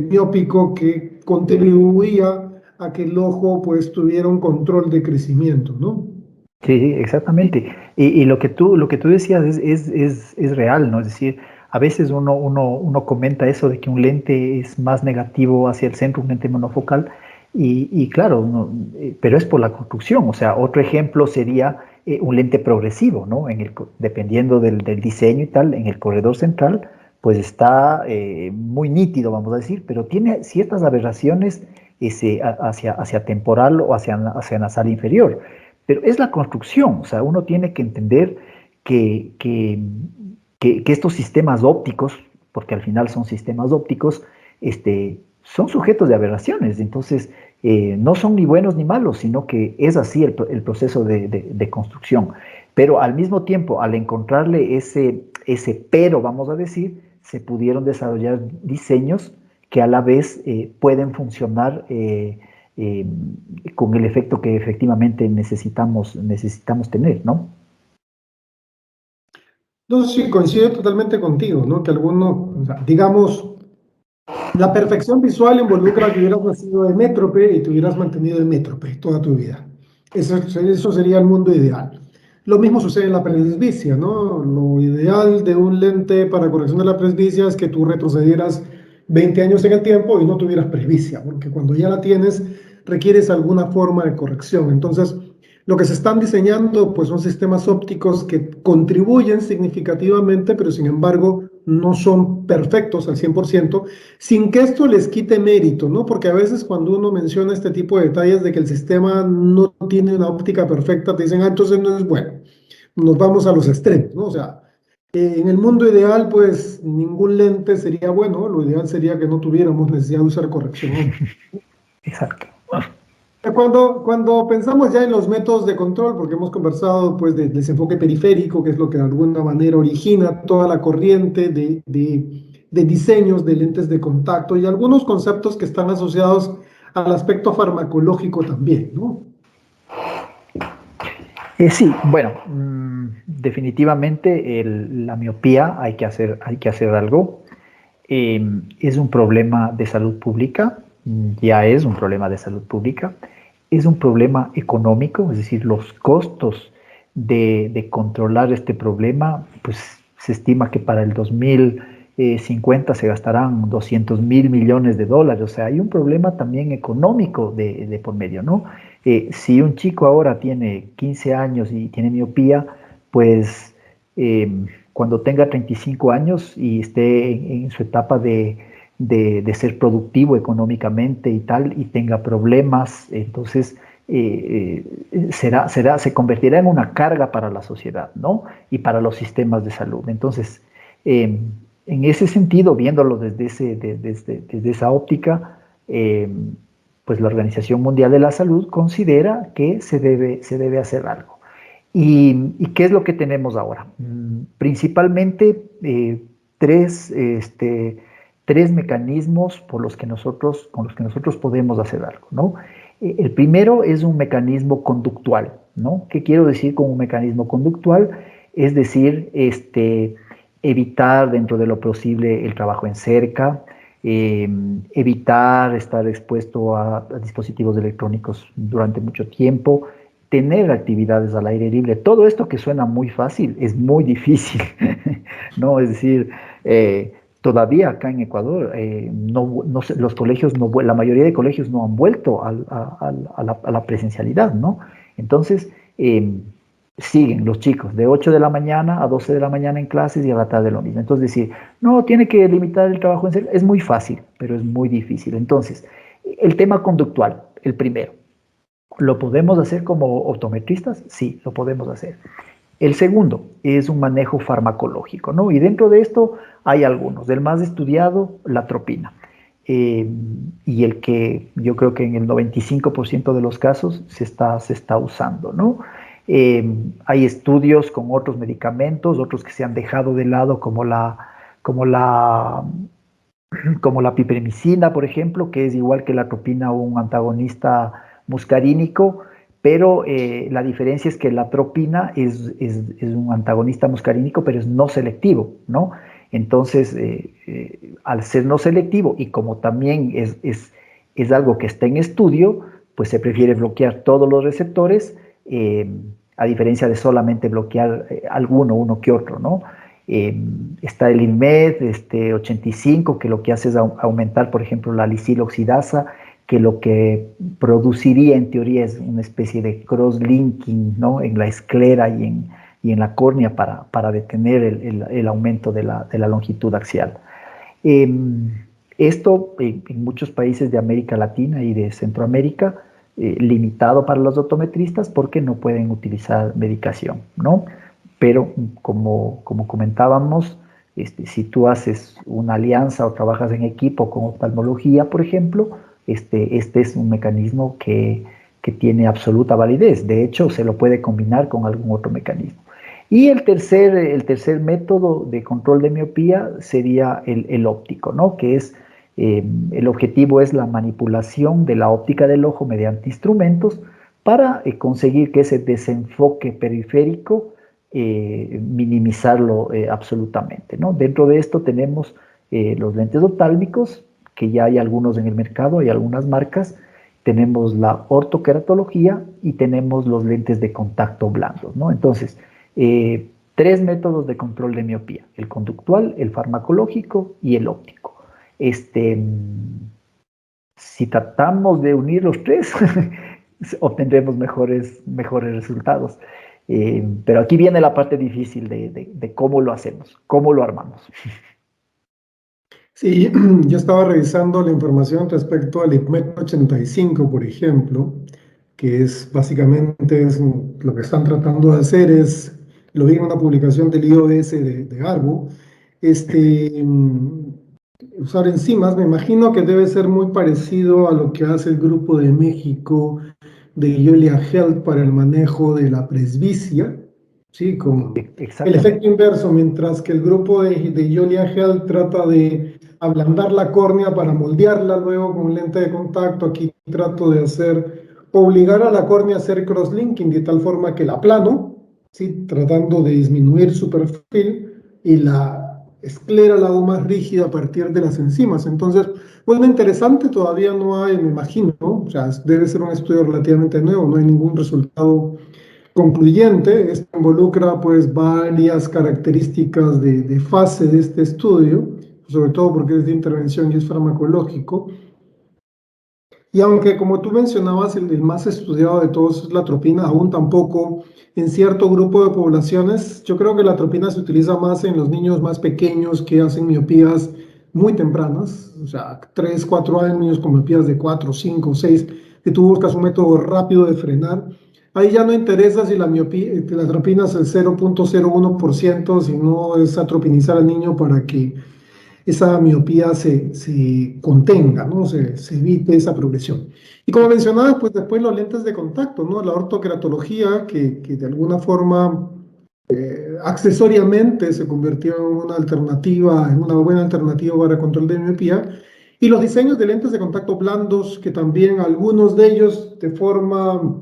miópico que contribuía a que el ojo pues tuviera un control de crecimiento, ¿no? Sí, sí, exactamente. Y lo que tú decías es real, ¿no? Es decir, a veces uno comenta eso de que un lente es más negativo hacia el centro, un lente monofocal, y claro, pero es por la construcción. O sea, otro ejemplo sería un lente progresivo, ¿no? Dependiendo del diseño y tal, en el corredor central, pues está muy nítido, vamos a decir, pero tiene ciertas aberraciones hacia temporal o hacia nasal inferior. Pero es la construcción, o sea, uno tiene que entender que, que, que estos sistemas ópticos, porque al final son sistemas ópticos, son sujetos de aberraciones, entonces no son ni buenos ni malos, sino que es así el proceso de construcción. Pero al mismo tiempo, al encontrarle ese pero, vamos a decir, se pudieron desarrollar diseños que a la vez pueden funcionar eh, con el efecto que efectivamente necesitamos tener, ¿no? No, sí, coincido totalmente contigo, ¿no? Que alguno, o sea, digamos, la perfección visual involucra que hubieras nacido de métrope y te hubieras mantenido de métrope toda tu vida. Eso sería el mundo ideal. Lo mismo sucede en la presbicia, ¿no? Lo ideal de un lente para corrección de la presbicia es que tú retrocedieras 20 años en el tiempo y no tuvieras presbicia, porque cuando ya la tienes requieres alguna forma de corrección. Entonces, lo que se están diseñando pues son sistemas ópticos que contribuyen significativamente, pero sin embargo no son perfectos al 100%, sin que esto les quite mérito, ¿no? Porque a veces cuando uno menciona este tipo de detalles de que el sistema no tiene una óptica perfecta, te dicen, ah, entonces no es bueno. Nos vamos a los extremos, ¿no? O sea, en el mundo ideal, pues ningún lente sería bueno, lo ideal sería que no tuviéramos necesidad de usar corrección óptica. Exacto. Cuando pensamos ya en los métodos de control, porque hemos conversado pues del desenfoque periférico, que es lo que de alguna manera origina toda la corriente de diseños de lentes de contacto y algunos conceptos que están asociados al aspecto farmacológico también, ¿no? Sí, bueno, definitivamente la miopía hay que hacer algo. Es un problema de salud pública, ya es un problema de salud pública, es un problema económico, es decir, los costos de controlar este problema, pues se estima que para el 2050 se gastarán 200.000 millones de dólares, o sea, hay un problema también económico de por medio, ¿no? Si un chico ahora tiene 15 años y tiene miopía, pues cuando tenga 35 años y esté en su etapa de ser productivo económicamente y tal, y tenga problemas, entonces se convertirá en una carga para la sociedad, ¿no? Y para los sistemas de salud. Entonces, eh, en ese sentido, viéndolo desde esa óptica, eh, pues la Organización Mundial de la Salud considera que se debe hacer algo. ¿Y qué es lo que tenemos ahora? Principalmente tres mecanismos con los que nosotros podemos hacer algo, ¿no? El primero es un mecanismo conductual, ¿no? ¿Qué quiero decir con un mecanismo conductual? Es decir, evitar dentro de lo posible el trabajo en cerca, eh, evitar estar expuesto a dispositivos electrónicos durante mucho tiempo, tener actividades al aire libre. Todo esto que suena muy fácil es muy difícil, ¿no? Es decir, todavía acá en Ecuador, los colegios, la mayoría de colegios no han vuelto a la presencialidad, ¿no? Entonces, siguen los chicos de 8 de la mañana a 12 de la mañana en clases y a la tarde lo mismo. Entonces, decir, no, tiene que limitar el trabajo en serio, es muy fácil, pero es muy difícil. Entonces, el tema conductual, el primero. ¿Lo podemos hacer como optometristas? Sí, lo podemos hacer. El segundo es un manejo farmacológico, ¿no? Y dentro de esto hay algunos. Del más estudiado, la atropina. Eh, y el que yo creo que en el 95% de los casos se está usando, ¿no? Hay estudios con otros medicamentos, otros que se han dejado de lado, como la, como la pipermicina, por ejemplo, que es igual que la atropina, un antagonista muscarínico, pero la diferencia es que la atropina es un antagonista muscarínico, pero es no selectivo, ¿no? Entonces, al ser no selectivo y como también es algo que está en estudio, pues se prefiere bloquear todos los receptores, eh, a diferencia de solamente bloquear uno que otro, ¿no? Eh, Está el INMED 85, que lo que hace es aumentar, por ejemplo, la lisiloxidasa, que lo que produciría en teoría es una especie de cross-linking, ¿no? En la esclera y en la córnea para detener el aumento de la longitud axial. Eh, Esto en muchos países de América Latina y de Centroamérica, limitado para los optometristas porque no pueden utilizar medicación, ¿no? Pero como comentábamos, si tú haces una alianza o trabajas en equipo con oftalmología, por ejemplo, este es un mecanismo que tiene absoluta validez. De hecho, se lo puede combinar con algún otro mecanismo. Y el tercer método de control de miopía sería el óptico, ¿no? Que es, el objetivo es la manipulación de la óptica del ojo mediante instrumentos para conseguir que ese desenfoque periférico minimizarlo absolutamente, ¿no? Dentro de esto tenemos los lentes oftálmicos, que ya hay algunos en el mercado, hay algunas marcas. Tenemos la ortoqueratología y tenemos los lentes de contacto blandos, ¿no? Entonces, tres métodos de control de miopía: el conductual, el farmacológico y el óptico. Este, si tratamos de unir los tres, obtendremos mejores resultados. Pero aquí viene la parte difícil de cómo lo hacemos, cómo lo armamos. Sí, yo estaba revisando la información respecto al IPMET 85, por ejemplo, que es básicamente lo que están tratando de hacer es, lo vi en una publicación del IOS de Arbo, usar enzimas. Me imagino que debe ser muy parecido a lo que hace el grupo de México de Yolia Health para el manejo de la presbicia, ¿sí? Con el efecto Exactamente. inverso, mientras que el grupo de Yolia Health trata de ablandar la córnea para moldearla luego con lente de contacto. Aquí trato de obligar a la córnea a hacer crosslinking de tal forma que la aplano, ¿sí? Tratando de disminuir su perfil y la esclera la hago más rígida a partir de las enzimas. Entonces, bueno, interesante, todavía no hay, me imagino, ¿no? O sea, debe ser un estudio relativamente nuevo, no hay ningún resultado concluyente. Esto involucra pues varias características de fase de este estudio, sobre todo porque es de intervención y es farmacológico. Y aunque, como tú mencionabas, el más estudiado de todos es la atropina, aún tampoco en cierto grupo de poblaciones. Yo creo que la atropina se utiliza más en los niños más pequeños que hacen miopías muy tempranas, o sea, 3, 4 años con miopías de 4, 5, 6, que tú buscas un método rápido de frenar. Ahí ya no interesa si la miopía, la atropina es el 0,01%, si no es atropinizar al niño para que esa miopía se contenga, ¿no? Se evite esa progresión. Y como mencionabas, pues después los lentes de contacto, ¿no? La ortoqueratología, que de alguna forma accesoriamente se convirtió en una alternativa, en una buena alternativa para control de miopía, y los diseños de lentes de contacto blandos, que también algunos de ellos de forma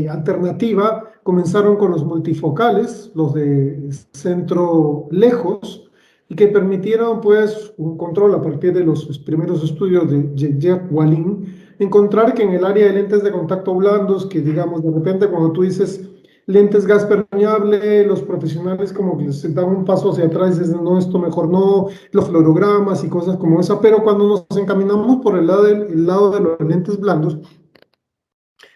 alternativa comenzaron con los multifocales, los de centro lejos, y que permitieron pues un control a partir de los primeros estudios de Jeff Walin, encontrar que en el área de lentes de contacto blandos, que digamos de repente cuando tú dices lentes gas permeable, los profesionales como que les dan un paso hacia atrás y dicen, no, esto mejor no, los fluorogramas y cosas como esa, pero cuando nos encaminamos por el lado de los lentes blandos,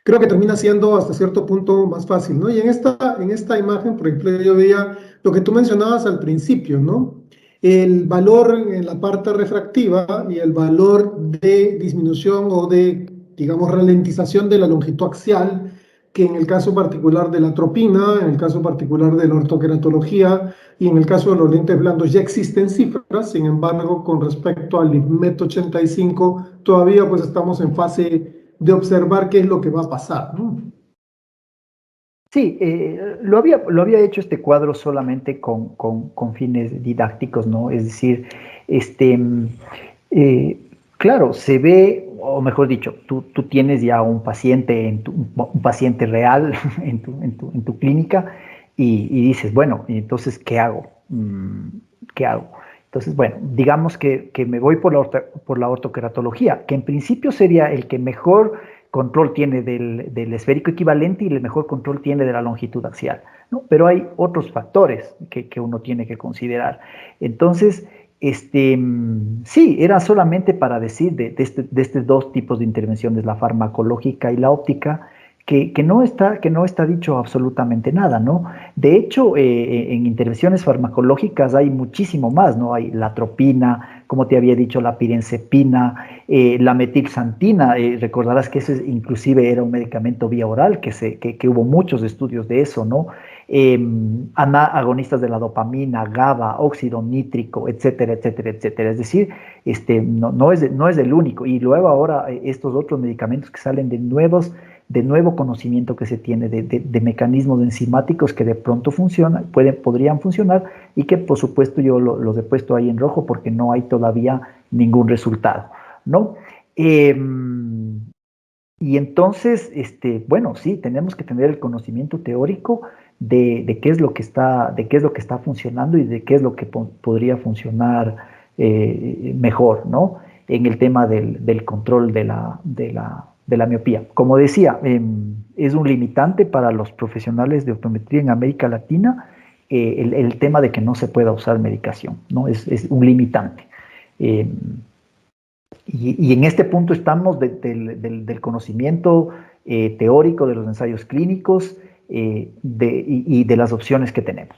creo que termina siendo hasta cierto punto más fácil, ¿no? Y en esta imagen, por ejemplo, yo veía lo que tú mencionabas al principio, ¿no? El valor en la parte refractiva y el valor de disminución o de, digamos, ralentización de la longitud axial, que en el caso particular de la atropina, en el caso particular de la ortoqueratología y en el caso de los lentes blandos ya existen cifras. Sin embargo, con respecto al IPMET 85, todavía pues estamos en fase de observar qué es lo que va a pasar, ¿no? Sí, lo había hecho este cuadro solamente con fines didácticos, ¿no? Es decir, este, eh, claro, se ve, o mejor dicho, tú tienes ya un paciente, un paciente real en tu clínica y dices, bueno, ¿y entonces qué hago? ¿Qué hago? Entonces, bueno, digamos que me voy por la ortoqueratología, que en principio sería el que mejor control tiene del esférico equivalente y el mejor control tiene de la longitud axial, ¿no? Pero hay otros factores que uno tiene que considerar. Entonces, sí, era solamente para decir de estos dos tipos de intervenciones, la farmacológica y la óptica, que no está dicho absolutamente nada, ¿no? De hecho, en intervenciones farmacológicas hay muchísimo más, ¿no? Hay la atropina, como te había dicho, la pirenzepina, la metilxantina, recordarás que ese inclusive era un medicamento vía oral, que hubo muchos estudios de eso, ¿no? Eh, agonistas de la dopamina, GABA, óxido nítrico, etcétera, etcétera, etcétera. Es decir, no es el único. Y luego ahora estos otros medicamentos que salen de nuevo conocimiento que se tiene de mecanismos enzimáticos que de pronto funcionan, podrían funcionar y que por supuesto yo los he puesto ahí en rojo porque no hay todavía ningún resultado, ¿no? Eh, y entonces, bueno, sí, tenemos que tener el conocimiento teórico de qué es lo que está, de qué es lo que está funcionando y de qué es lo que podría funcionar mejor, ¿no? En el tema del control de la miopía. Como decía, es un limitante para los profesionales de optometría en América Latina el tema de que no se pueda usar medicación, ¿no? Es un limitante. Eh, y en este punto estamos del conocimiento teórico de los ensayos clínicos y de las opciones que tenemos.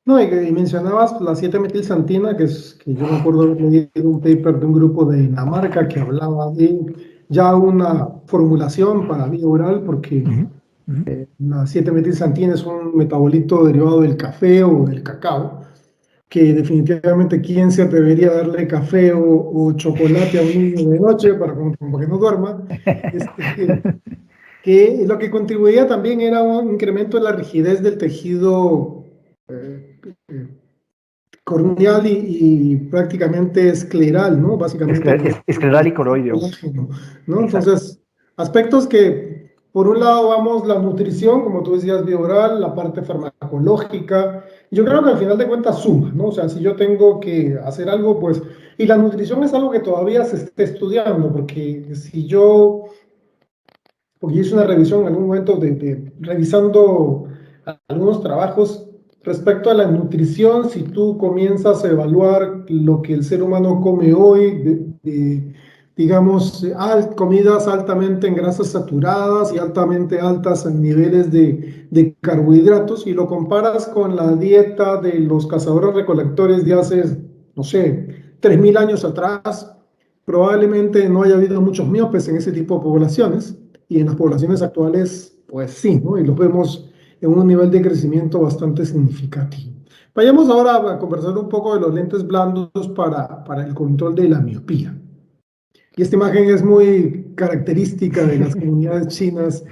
No, y mencionabas la 7-metilxantina, que yo me acuerdo haber leído un paper de un grupo de Dinamarca que hablaba de ya una formulación para vía oral, porque Ujú, ujú. la 7-metilxantina es un metabolito derivado del café o del cacao, que definitivamente quién se atrevería a darle café o chocolate a un niño de noche para que no duerma. Este, que lo que contribuía también era un incremento en la rigidez del tejido eh, corneal y prácticamente escleral, ¿no? Básicamente por Escleral y coroideo. colágeno, ¿no? Exacto. Entonces, aspectos que, por un lado, vamos la nutrición, como tú decías, bioral, la parte farmacológica. Yo creo que al final de cuentas suma, ¿no? O sea, si yo tengo que hacer algo, pues, y la nutrición es algo que todavía se está estudiando, porque si yo porque hice una revisión en algún momento revisando algunos trabajos respecto a la nutrición, si tú comienzas a evaluar lo que el ser humano come hoy, digamos, comidas altamente en grasas saturadas y altamente altas en niveles de carbohidratos, y lo comparas con la dieta de los cazadores recolectores de hace, no sé, 3.000 años atrás, probablemente no haya habido muchos miopes en ese tipo de poblaciones, y en las poblaciones actuales, pues sí, ¿no? Y los vemos en un nivel de crecimiento bastante significativo. Vayamos ahora a conversar un poco de los lentes blandos para el control de la miopía. Y esta imagen es muy característica de las comunidades chinas,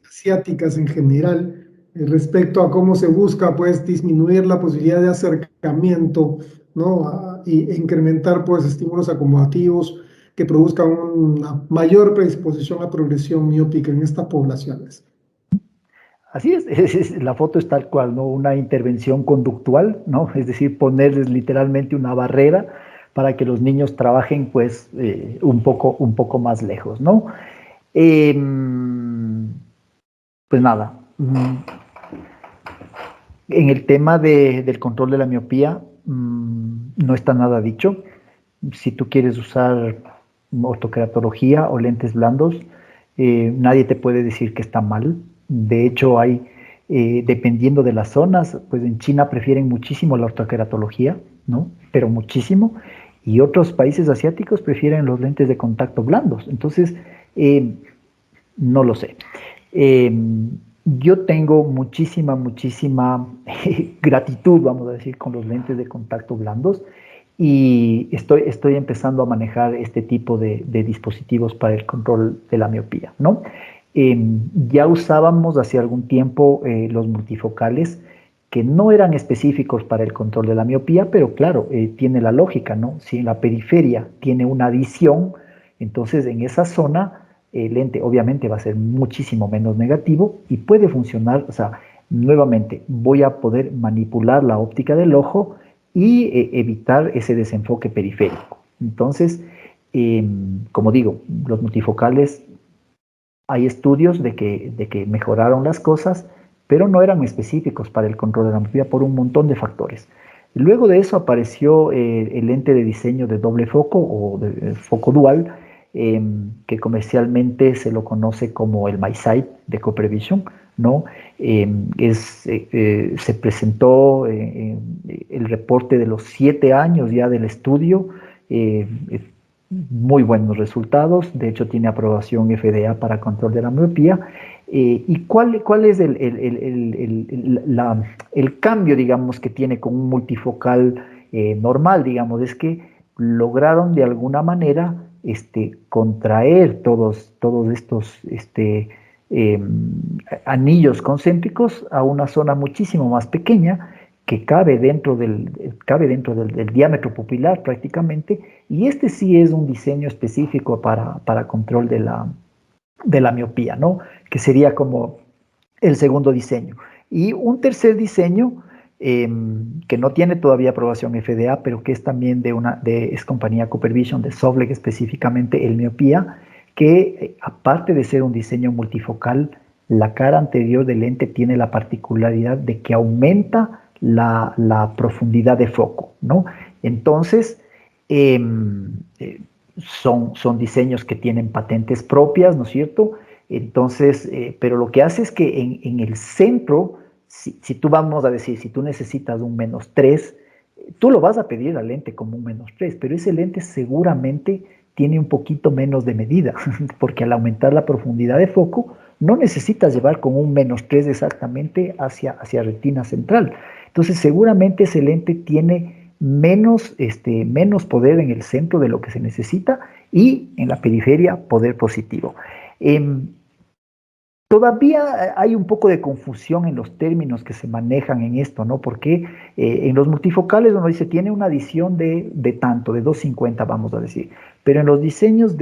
asiáticas en general, respecto a cómo se busca, pues, disminuir la posibilidad de acercamiento, ¿no? E incrementar, pues, estímulos acomodativos que produzcan una mayor predisposición a progresión miópica en estas poblaciones. Así la foto es tal cual, ¿no? Una intervención conductual, ¿no? Es decir, ponerles literalmente una barrera para que los niños trabajen, pues, un poco más lejos, ¿no? Eh, pues nada, en el tema del control de la miopía, no está nada dicho. Si tú quieres usar ortoqueratología o lentes blandos, nadie te puede decir que está mal. De hecho, dependiendo de las zonas, pues en China prefieren muchísimo la ortoqueratología, ¿no? Pero muchísimo. Y otros países asiáticos prefieren los lentes de contacto blandos. Entonces, eh, no lo sé. Eh, yo tengo muchísima gratitud, vamos a decir, con los lentes de contacto blandos y estoy empezando a manejar este tipo de dispositivos para el control de la miopía, ¿no? Ya usábamos hace algún tiempo los multifocales que no eran específicos para el control de la miopía, pero claro, tiene la lógica, ¿no? Si en la periferia tiene una adición, entonces en esa zona el lente obviamente va a ser muchísimo menos negativo y puede funcionar, o sea, nuevamente voy a poder manipular la óptica del ojo y evitar ese desenfoque periférico. Entonces, como digo, los multifocales, hay estudios de que mejoraron las cosas, pero no eran específicos para el control de la miopía por un montón de factores. Luego de eso apareció el lente de diseño de doble foco o de foco dual, que comercialmente se lo conoce como el MiSight de CooperVision, ¿no? Se presentó el reporte de los 7 años ya del estudio, eh, muy buenos resultados, de hecho tiene aprobación FDA para control de la miopía. ¿Y cuál es el cambio, digamos, que tiene con un multifocal normal, digamos? Es que lograron de alguna manera contraer todos estos eh, anillos concéntricos a una zona muchísimo más pequeña que cabe dentro del diámetro pupilar prácticamente, y este sí es un diseño específico para control de la miopía, ¿no? Que sería como el segundo diseño. Y un tercer diseño que no tiene todavía aprobación FDA, pero que es también es compañía CooperVision, de Sobleg específicamente, el miopía, que aparte de ser un diseño multifocal, la cara anterior del lente tiene la particularidad de que aumenta la profundidad de foco, ¿no? Entonces, eh, eh, son diseños que tienen patentes propias, ¿no es cierto? Entonces, pero lo que hace es que en el centro, si tú vamos a decir, si tú necesitas un -3, tú lo vas a pedir al lente como un -3, pero ese lente seguramente tiene un poquito menos de medida, porque al aumentar la profundidad de foco, no necesitas llevar con un -3 exactamente hacia retina central. Entonces, seguramente ese lente tiene menos poder en el centro de lo que se necesita y en la periferia poder positivo. Eh, Todavía hay un poco de confusión en los términos que se manejan en esto, ¿no? Porque en los multifocales uno dice, tiene una adición de tanto, de 250, vamos a decir. Pero en los diseños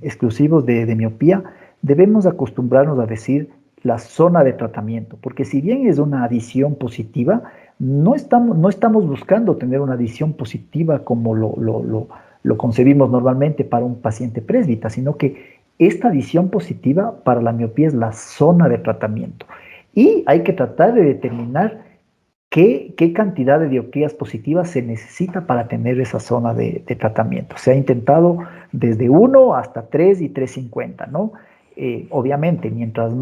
exclusivos de miopía, debemos acostumbrarnos a decir la zona de tratamiento, porque si bien es una adición positiva, no estamos buscando tener una adición positiva como lo concebimos normalmente para un paciente presbita, sino que esta adición positiva para la miopía es la zona de tratamiento. Y hay que tratar de determinar qué cantidad de dioptrías positivas se necesita para tener esa zona de tratamiento. Se ha intentado desde 1 hasta 3 y 350, ¿no? Obviamente, mientras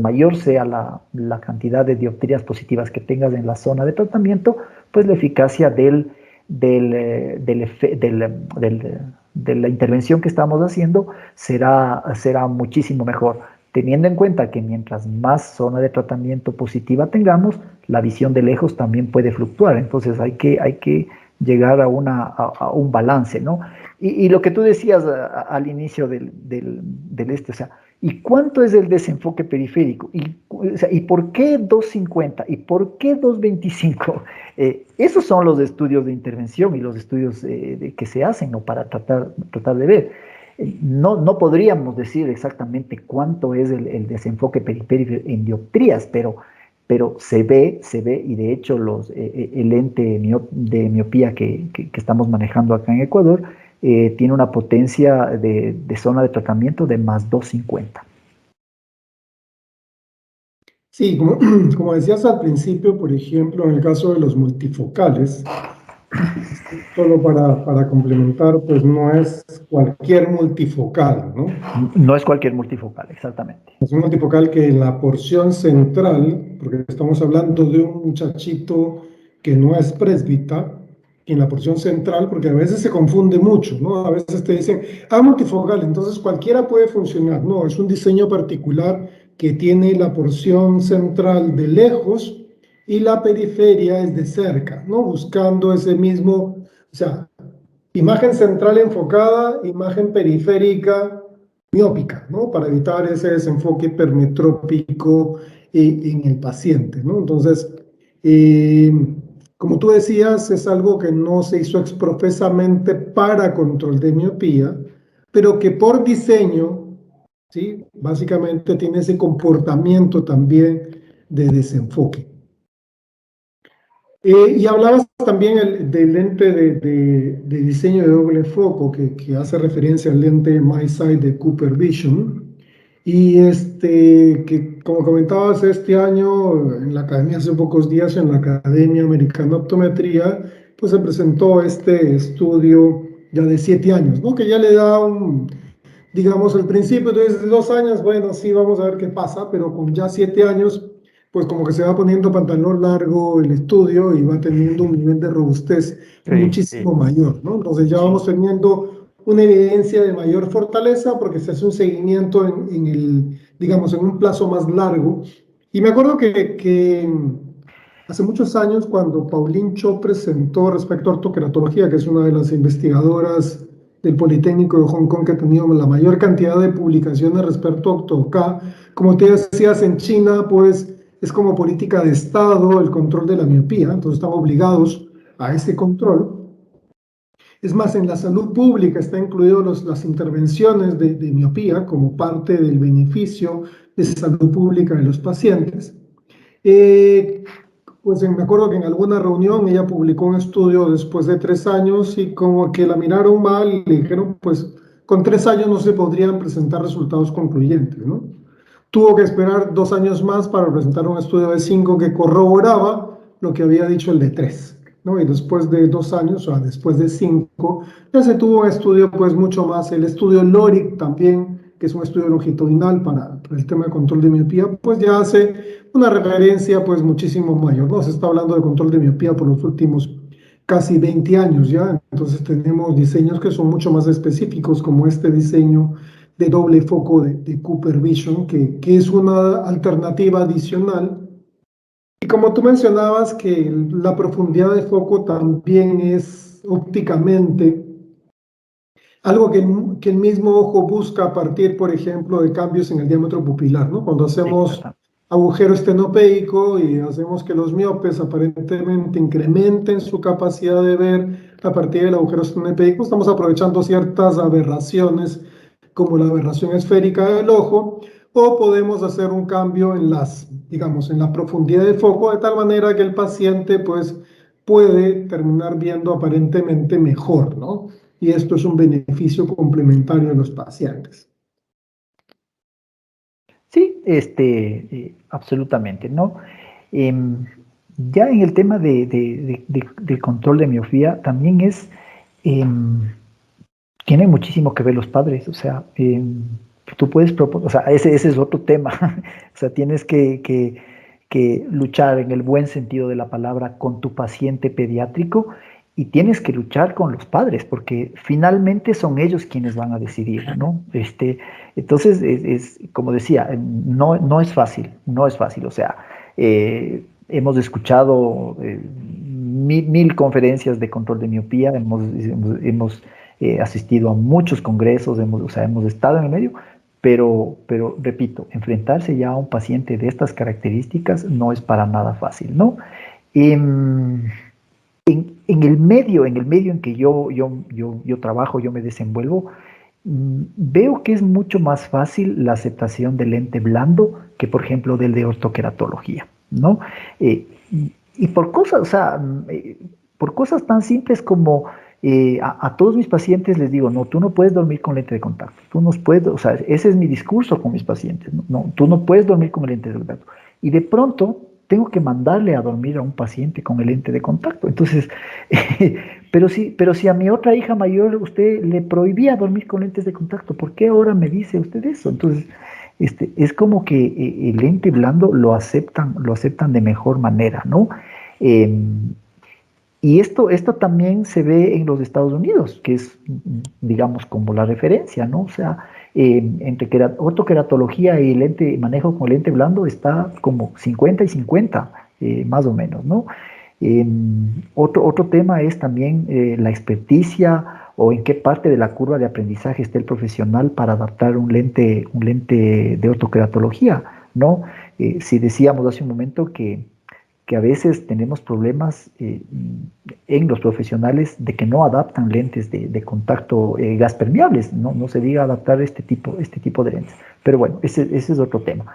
mayor sea la cantidad de dioptrías positivas que tengas en la zona de tratamiento, pues la eficacia de la intervención que estamos haciendo será muchísimo mejor, teniendo en cuenta que mientras más zona de tratamiento positiva tengamos, la visión de lejos también puede fluctuar. Entonces hay que llegar a un balance, ¿no? Y lo que tú decías al inicio o sea, ¿y cuánto es el desenfoque periférico? O sea, ¿y por qué 250? ¿Y por qué 225? Esos son los estudios de intervención y los estudios que se hacen, ¿no? Para tratar de ver. No podríamos decir exactamente cuánto es el desenfoque periférico en dioptrías, pero se ve, y de hecho el lente de miopía que estamos manejando acá en Ecuador tiene una potencia de zona de tratamiento de +250. Sí, como decías al principio, por ejemplo, en el caso de los multifocales, solo para complementar, pues no es cualquier multifocal, ¿no? No es cualquier multifocal, exactamente. Es un multifocal que en la porción central, porque estamos hablando de un muchachito que no es presbita, en la porción central, porque a veces se confunde mucho, ¿no? A veces te dicen, multifocal, entonces cualquiera puede funcionar. No, es un diseño particular que tiene la porción central de lejos y la periferia es de cerca, ¿no? Buscando ese mismo, o sea, Imagen central enfocada, imagen periférica miópica, ¿no? Para evitar ese desenfoque hipermetrópico en el paciente, ¿no? Entonces, eh, como tú decías, es algo que no se hizo exprofesamente para control de miopía, pero que por diseño, ¿sí? Básicamente tiene ese comportamiento también de desenfoque. Y hablabas también del lente de diseño de doble foco que hace referencia al lente MiSight de Cooper Vision. Y que como comentabas este año en la academia, hace pocos días en la Academia Americana de Optometría, pues se presentó este estudio ya de 7 años, ¿no? Que ya le da digamos, al principio, entonces 2 años, bueno, sí, vamos a ver qué pasa, pero con ya 7 años, pues como que se va poniendo pantalón largo el estudio y va teniendo un nivel de robustez Sí, muchísimo mayor, ¿no? Entonces ya sí. vamos teniendo una evidencia de mayor fortaleza porque se hace un seguimiento digamos, en un plazo más largo. Y me acuerdo que hace muchos años, cuando Pauline Cho presentó respecto a ortoqueratología, que es una de las investigadoras del Politécnico de Hong Kong que ha tenido la mayor cantidad de publicaciones respecto a Octo-K. Como te decías, en China, pues es como política de Estado el control de la miopía, entonces están obligados a ese control. Es más, en la salud pública está incluido las intervenciones de miopía como parte del beneficio de salud pública de los pacientes. Eh, pues me acuerdo que en alguna reunión ella publicó un estudio después de 3 años y como que la miraron mal y le dijeron, pues con 3 años no se podrían presentar resultados concluyentes, ¿no? Tuvo que esperar 2 años más para presentar un estudio de 5 que corroboraba lo que había dicho el de 3, ¿no? Y después de 2 años, o sea, después de 5, ya se tuvo un estudio pues mucho más, el estudio LORIC también, que es un estudio longitudinal para el tema de control de miopía, pues ya hace una referencia pues muchísimo mayor, ¿no? Se está hablando de control de miopía por los últimos casi 20 años ya, entonces tenemos diseños que son mucho más específicos, como este diseño de doble foco de Cooper Vision, que es una alternativa adicional. Y como tú mencionabas que la profundidad de foco también es ópticamente algo que el mismo ojo busca a partir, por ejemplo, de cambios en el diámetro pupilar, ¿no? Cuando hacemos Exacto. agujero estenopeico y hacemos que los miopes aparentemente incrementen su capacidad de ver a partir del agujero estenopeico, estamos aprovechando ciertas aberraciones como la aberración esférica del ojo, o podemos hacer un cambio digamos, en la profundidad de foco de tal manera que el paciente pues puede terminar viendo aparentemente mejor, ¿no? Y esto es un beneficio complementario a los pacientes. Sí, absolutamente, ¿no? Em, ya en el tema de control de miopía, también em, tiene muchísimo que ver los padres, o sea, tú puedes proponer, o sea, ese es otro tema, o sea, tienes que luchar en el buen sentido de la palabra con tu paciente pediátrico y tienes que luchar con los padres, porque finalmente son ellos quienes van a decidir, ¿no? Entonces, como decía, no es fácil, no es fácil, o sea, hemos escuchado mil conferencias de control de miopía, hemos asistido a muchos congresos, o sea, hemos estado en el medio, pero repito, enfrentarse ya a un paciente de estas características no es para nada fácil, ¿no? Em, en el medio en que yo trabajo, yo me desenvuelvo, veo que es mucho más fácil la aceptación del lente blando que, por ejemplo, del de ortoqueratología, ¿no? Y por cosas, o sea, por cosas tan simples como a todos mis pacientes les digo, no, tú no puedes dormir con lente de contacto, tú no puedes, o sea, ese es mi discurso con mis pacientes, no, no, tú no puedes dormir con el lente de contacto. Y de pronto tengo que mandarle a dormir a un paciente con el lente de contacto. Entonces, pero si a mi otra hija mayor usted le prohibía dormir con lentes de contacto, ¿por qué ahora me dice usted eso? Entonces, es como que el lente blando lo aceptan de mejor manera, ¿no? Eh, y esto también se ve en los Estados Unidos, que es, digamos, como la referencia, ¿no? O sea, entre ortoqueratología y lente, manejo con lente blando está como 50 y 50, más o menos, ¿no? Otro tema es también la experticia o en qué parte de la curva de aprendizaje está el profesional para adaptar un lente de ortoqueratología, ¿no? Si decíamos hace un momento que a veces tenemos problemas en los profesionales de que no adaptan lentes de contacto gas permeables, ¿no? No se diga adaptar este tipo de lentes. Pero bueno, ese es otro tema.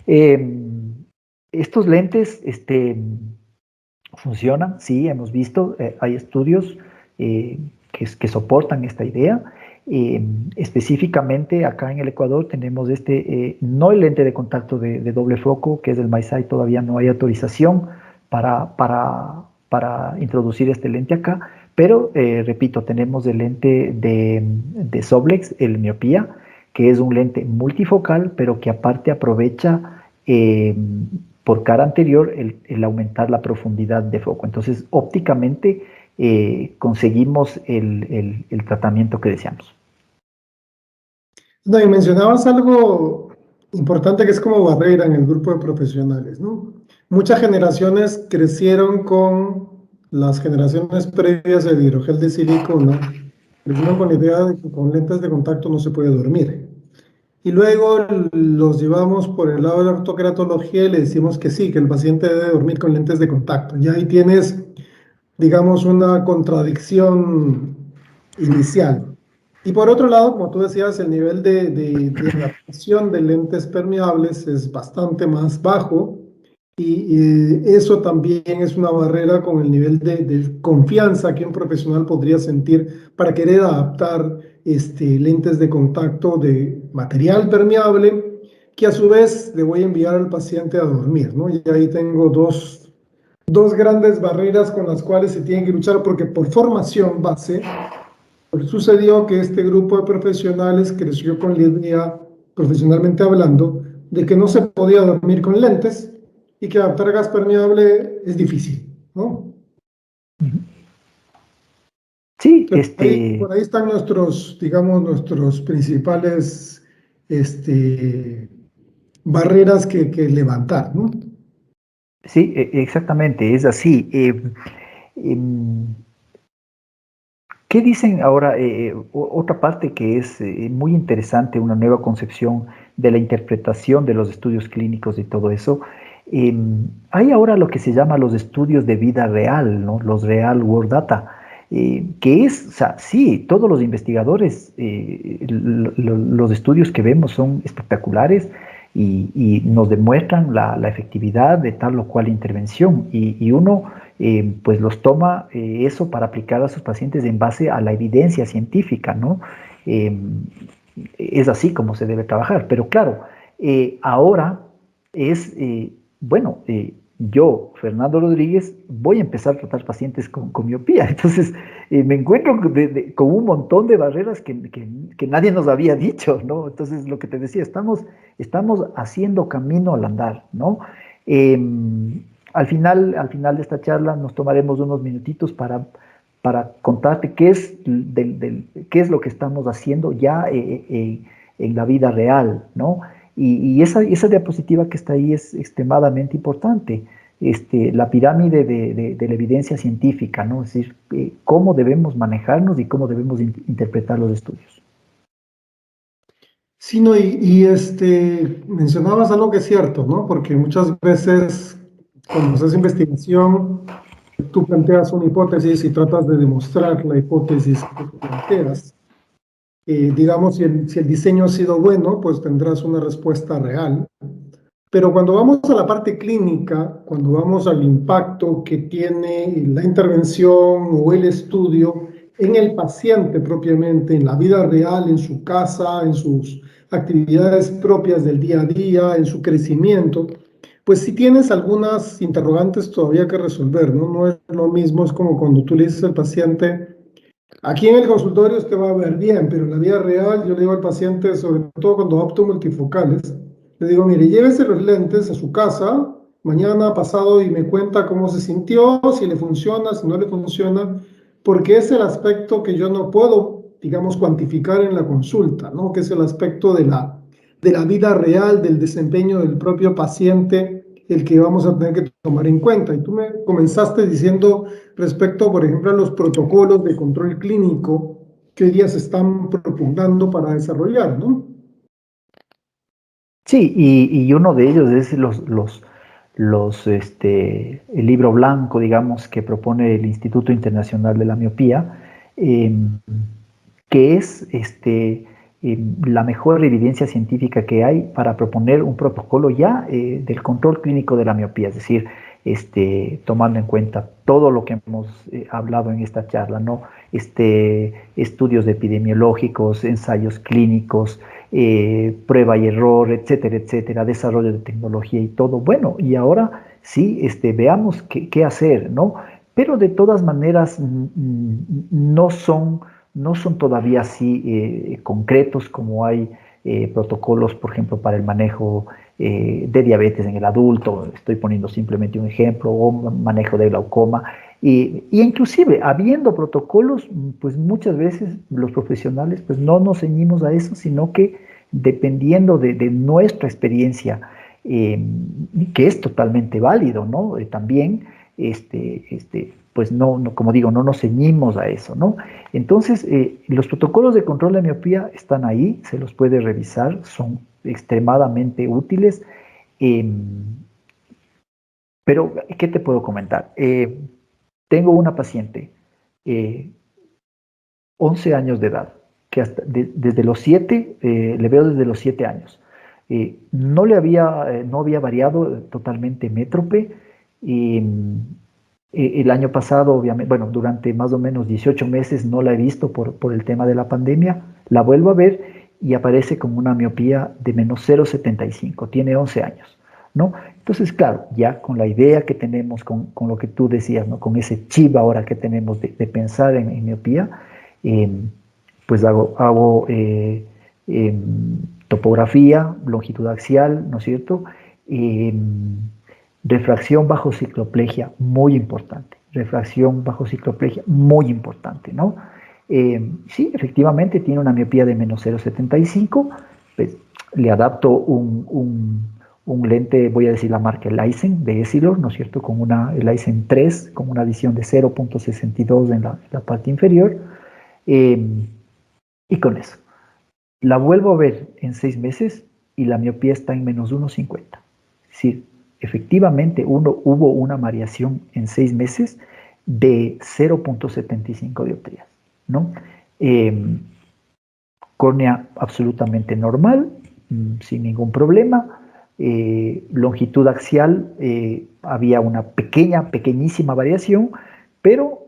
Eh, estos lentes funcionan, sí, hemos visto, hay estudios que soportan esta idea. Específicamente acá en el Ecuador tenemos no el lente de contacto de doble foco, que es el MiSight, todavía no hay autorización para introducir este lente acá, pero repito, tenemos el lente de Soblex, el miopía, que es un lente multifocal, pero que aparte aprovecha por cara anterior el aumentar la profundidad de foco. Entonces, ópticamente conseguimos el tratamiento que deseamos. No, y mencionabas algo importante que es como barrera en el grupo de profesionales, ¿no? Muchas generaciones crecieron con las generaciones previas del hidrogel de silicona, crecieron con la idea de que con lentes de contacto no se puede dormir. Y luego los llevamos por el lado de la ortoqueratología y le decimos que sí, que el paciente debe dormir con lentes de contacto. Y ahí tienes, digamos, una contradicción inicial. Y por otro lado, como tú decías, el nivel de adaptación de lentes permeables es bastante más bajo y eso también es una barrera con el nivel de confianza que un profesional podría sentir para querer adaptar lentes de contacto de material permeable que a su vez le voy a enviar al paciente a dormir, ¿no? Y ahí tengo dos grandes barreras con las cuales se tienen que luchar porque por formación base pues sucedió que este grupo de profesionales creció con la idea, profesionalmente hablando, de que no se podía dormir con lentes y que adaptar gas permeable es difícil, ¿no? Sí, Por ahí están nuestros, digamos, nuestros principales barreras que levantar, ¿no? sí, exactamente, es así. Em, ¿Qué dicen ahora? Otra parte que es muy interesante, una nueva concepción de la interpretación de los estudios clínicos y todo eso. Hay ahora lo que se llama los estudios de vida real, ¿no? Los real world data, que es, o sea, sí, todos los investigadores, los estudios que vemos son espectaculares y nos demuestran la efectividad de tal o cual intervención. Y uno pues los toma eso para aplicar a sus pacientes en base a la evidencia científica, ¿no? Eh, es así como se debe trabajar. Pero claro, ahora es, bueno, yo, Fernando Rodríguez, voy a empezar a tratar pacientes con miopía. Entonces, me encuentro con un montón de barreras que nadie nos había dicho, ¿no? Entonces, lo que te decía, estamos haciendo camino al andar, ¿no? Eh, al final de esta charla nos tomaremos unos minutitos para contarte qué es lo que estamos haciendo ya en la vida real, ¿no? Y esa diapositiva que está ahí es extremadamente importante. La pirámide de la evidencia científica, ¿no? Es decir, cómo debemos manejarnos y cómo debemos interpretar los estudios. Sí, no, mencionabas algo que es cierto, ¿no? Porque muchas veces cuando haces investigación, tú planteas una hipótesis y tratas de demostrar la hipótesis que tú planteas. Digamos, si el diseño ha sido bueno, pues tendrás una respuesta real. Pero cuando vamos a la parte clínica, cuando vamos al impacto que tiene la intervención o el estudio en el paciente propiamente, en la vida real, en su casa, en sus actividades propias del día a día, en su crecimiento, pues si tienes algunas interrogantes todavía que resolver, ¿no? No es lo mismo, es como cuando tú le dices al paciente, aquí en el consultorio usted va a ver bien, pero en la vida real yo le digo al paciente, sobre todo cuando opto multifocales, le digo, mire, llévese los lentes a su casa mañana, pasado y me cuenta cómo se sintió, si le funciona, si no le funciona, porque es el aspecto que yo no puedo, digamos, cuantificar en la consulta, ¿no? Que es el aspecto de la vida real, del desempeño del propio paciente, el que vamos a tener que tomar en cuenta. Y tú me comenzaste diciendo respecto, por ejemplo, a los protocolos de control clínico, que hoy día se están propugnando para desarrollar, ¿no? Sí, y uno de ellos es el libro blanco, digamos, que propone el Instituto Internacional de la Miopía, eh, que es la mejor evidencia científica que hay para proponer un protocolo ya del control clínico de la miopía, es decir, tomando en cuenta todo lo que hemos hablado en esta charla, ¿no? Estudios epidemiológicos, ensayos clínicos, prueba y error, etcétera, etcétera, desarrollo de tecnología y todo. Bueno, y ahora sí, veamos qué hacer, ¿no? Pero de todas maneras no son todavía así concretos como hay protocolos, por ejemplo, para el manejo de diabetes en el adulto, estoy poniendo simplemente un ejemplo, o manejo de glaucoma. Y inclusive, habiendo protocolos, pues muchas veces los profesionales pues no nos ceñimos a eso, sino que dependiendo de nuestra experiencia, eh, que es totalmente válido, ¿no? También, pues como digo, no nos ceñimos a eso, ¿no? Entonces, los protocolos de control de miopía están ahí, se los puede revisar, son extremadamente útiles. eh, pero, ¿qué te puedo comentar? Tengo una paciente, eh, 11 años de edad, que desde los 7, le veo desde los 7 años. No había variado totalmente métrope. Y, el año pasado, obviamente, bueno, durante más o menos 18 meses no la he visto por el tema de la pandemia. La vuelvo a ver y aparece con una miopía de -0,75. Tiene 11 años, ¿no? Entonces, claro, ya con la idea que tenemos, con lo que tú decías, ¿no? Con ese chip ahora que tenemos de pensar en miopía, eh, pues hago topografía, longitud axial, ¿no es cierto? Eh, Refracción bajo cicloplegia, muy importante. Refracción bajo cicloplegia, muy importante, ¿no? Sí, efectivamente tiene una miopía de -0,75, pues le adapto un lente, voy a decir la marca Leisen de Essilor, ¿no es cierto? Con una Leisen 3, con una visión de 0,62 en la parte inferior, eh, y con eso. La vuelvo a ver en 6 meses y la miopía está en -1,50. Es decir, efectivamente hubo una variación en 6 meses de 0,75 dioptrías, ¿no? Eh, Córnea absolutamente normal, sin ningún problema. Longitud axial, había una pequeñísima variación, pero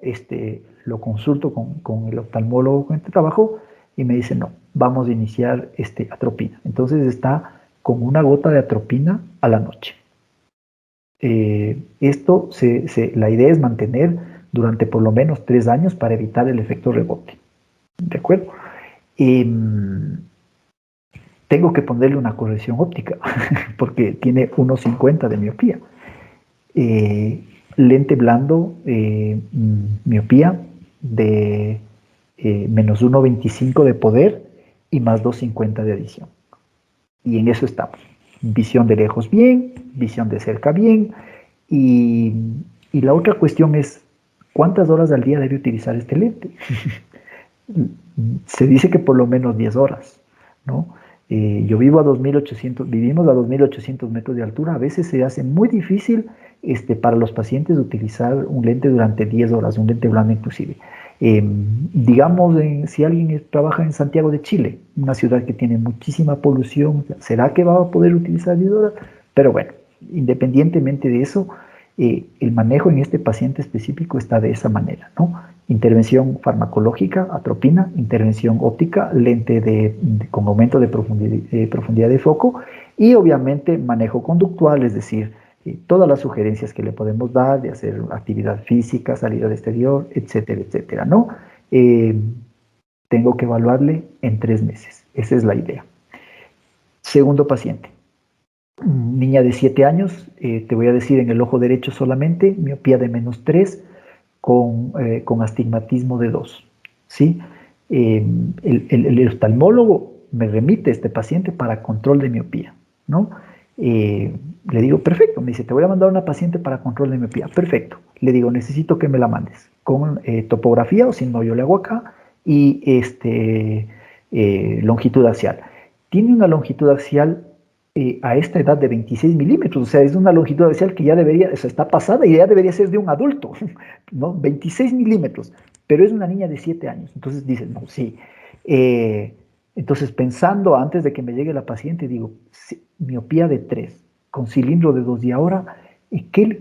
lo consulto con el oftalmólogo con el que trabajo y me dice, no, vamos a iniciar atropina. Entonces está con una gota de atropina a la noche. La idea es mantener durante por lo menos 3 años para evitar el efecto rebote. ¿De acuerdo? Tengo que ponerle una corrección óptica porque tiene 1,50 de miopía. Lente blando, miopía de -1,25 de poder y +2,50 de adición. Y en eso estamos. Visión de lejos bien, visión de cerca bien. Y, y la otra cuestión es, ¿cuántas horas al día debe utilizar este lente? Se dice que por lo menos 10 horas, ¿no? Vivimos a 2.800 metros de altura. A veces se hace muy difícil para los pacientes utilizar un lente durante 10 horas, un lente blando inclusive. Digamos, si alguien trabaja en Santiago de Chile, una ciudad que tiene muchísima polución, ¿será que va a poder utilizar 10 horas? Pero bueno, independientemente de eso, el manejo en este paciente específico está de esa manera, ¿no? Intervención farmacológica, atropina, intervención óptica, lente con aumento de profundidad de foco y obviamente manejo conductual, es decir, todas las sugerencias que le podemos dar de hacer actividad física, salir al exterior, etcétera, etcétera, ¿no? Tengo que evaluarle en 3 meses, esa es la idea. Segundo paciente, niña de 7 años, te voy a decir en el ojo derecho solamente, miopía de -3, con astigmatismo de 2, ¿sí? El oftalmólogo me remite a este paciente para control de miopía, ¿no? Le digo, perfecto, me dice, te voy a mandar una paciente para control de miopía, perfecto. Le digo, necesito que me la mandes con topografía, o si no, yo le hago acá, y longitud axial. Tiene una longitud axial a esta edad de 26 milímetros, o sea, es una longitud axial que ya debería, o sea, está pasada y ya debería ser de un adulto, ¿no? 26 milímetros, pero es una niña de 7 años. Entonces dices, no, sí. Entonces, pensando antes de que me llegue la paciente, digo, sí, miopía de 3, con cilindro de 2, y ahora,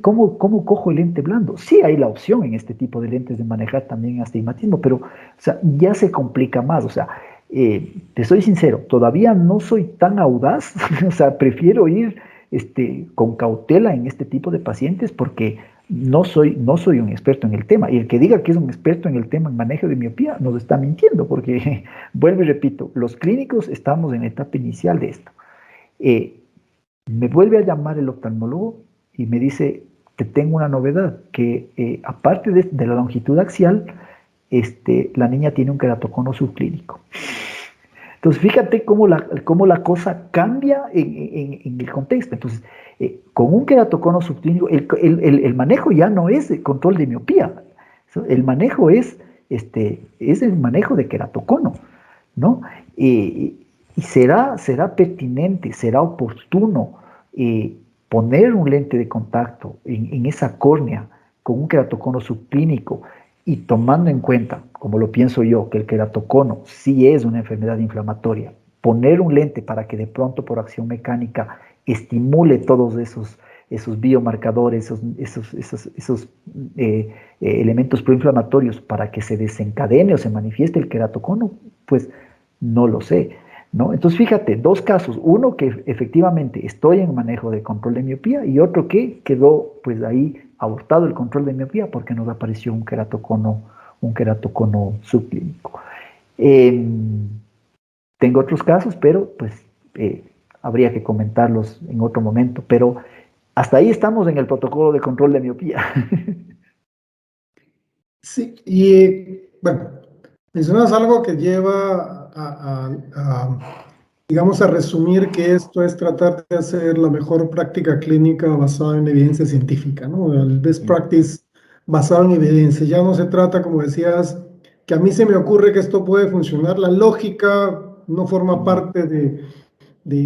¿cómo cojo el lente blando? Sí hay la opción en este tipo de lentes de manejar también astigmatismo, pero, o sea, ya se complica más, o sea, te soy sincero, todavía no soy tan audaz, o sea, prefiero ir con cautela en este tipo de pacientes porque no soy un experto en el tema. Y el que diga que es un experto en el tema en manejo de miopía nos está mintiendo, porque, vuelvo y repito, los clínicos estamos en la etapa inicial de esto. Eh, Me vuelve a llamar el oftalmólogo y me dice, te tengo una novedad, que aparte de la longitud axial, la niña tiene un queratocono subclínico. Entonces, fíjate cómo la cosa cambia en el contexto. Entonces, con un queratocono subclínico, el manejo ya no es el control de miopía. El manejo es el manejo de queratocono, ¿no? Y será pertinente, será oportuno poner un lente de contacto en esa córnea con un queratocono subclínico, y tomando en cuenta, como lo pienso yo, que el queratocono sí es una enfermedad inflamatoria, poner un lente para que de pronto por acción mecánica estimule todos esos biomarcadores, esos elementos proinflamatorios para que se desencadene o se manifieste el queratocono, pues no lo sé, ¿no? Entonces, fíjate, dos casos, uno que efectivamente estoy en manejo de control de miopía y otro que quedó pues ahí abortado el control de miopía porque nos apareció un queratocono subclínico. Eh, Tengo otros casos, pero pues habría que comentarlos en otro momento, pero hasta ahí estamos en el protocolo de control de miopía. Sí, y bueno, mencionas algo que lleva digamos, a resumir que esto es tratar de hacer la mejor práctica clínica basada en evidencia científica, ¿no? El best practice basado en evidencia. Ya no se trata, como decías, que a mí se me ocurre que esto puede funcionar. La lógica no forma parte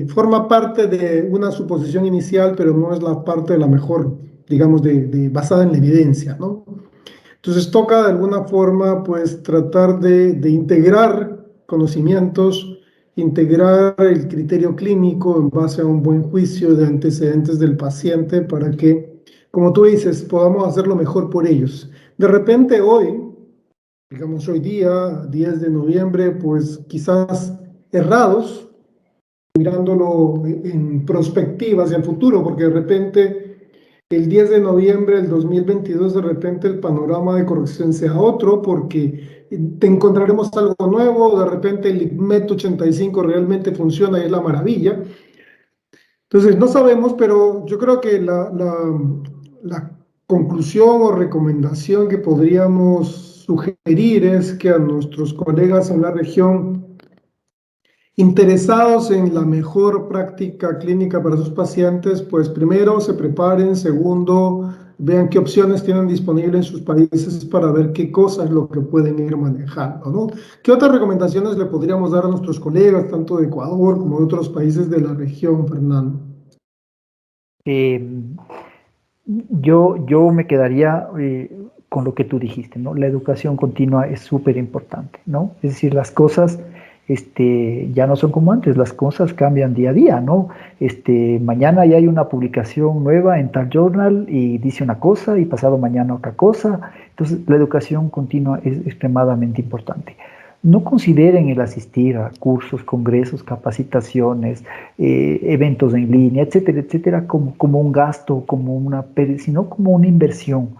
forma parte de una suposición inicial, pero no es la parte de la mejor, digamos, basada en la evidencia, ¿no? Entonces toca de alguna forma pues tratar de integrar conocimientos, integrar el criterio clínico en base a un buen juicio de antecedentes del paciente para que, como tú dices, podamos hacer lo mejor por ellos. De repente hoy, digamos hoy día, 10 de noviembre, pues quizás errados, mirándolo en perspectiva hacia el futuro, porque de repente el 10 de noviembre del 2022 de repente el panorama de corrección sea otro, porque te encontraremos algo nuevo, de repente el IGMET 85 realmente funciona y es la maravilla. Entonces, no sabemos, pero yo creo que la conclusión o recomendación que podríamos sugerir es que a nuestros colegas en la región interesados en la mejor práctica clínica para sus pacientes, pues primero se preparen, segundo, vean qué opciones tienen disponibles en sus países para ver qué cosas es lo que pueden ir manejando, ¿no? ¿Qué otras recomendaciones le podríamos dar a nuestros colegas, tanto de Ecuador como de otros países de la región, Fernando? Eh, yo me quedaría con lo que tú dijiste, ¿no? La educación continua es súper importante, ¿no? Es decir, las cosas ya no son como antes, las cosas cambian día a día, ¿no? Mañana ya hay una publicación nueva en tal journal y dice una cosa y pasado mañana otra cosa. Entonces, la educación continua es extremadamente importante. No consideren el asistir a cursos, congresos, capacitaciones, eventos en línea, etcétera, etcétera, como un gasto, sino como una inversión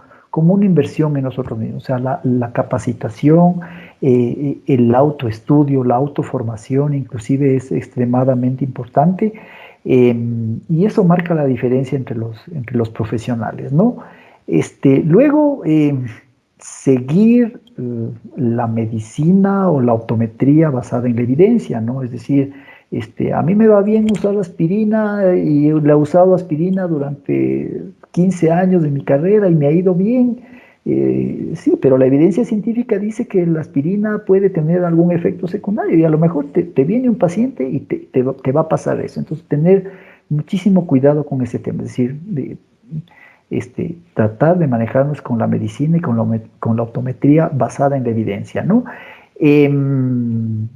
en nosotros mismos. O sea, la capacitación, el autoestudio, la autoformación, inclusive es extremadamente importante, y eso marca la diferencia entre los profesionales, ¿no? Luego, seguir la medicina o la optometría basada en la evidencia, ¿no? Es decir, a mí me va bien usar aspirina y le he usado aspirina durante 15 años de mi carrera y me ha ido bien. Sí, pero la evidencia científica dice que la aspirina puede tener algún efecto secundario y a lo mejor te viene un paciente y te va a pasar eso. Entonces, tener muchísimo cuidado con ese tema, es decir, tratar de manejarnos con la medicina y con la optometría basada en la evidencia, ¿no? Em,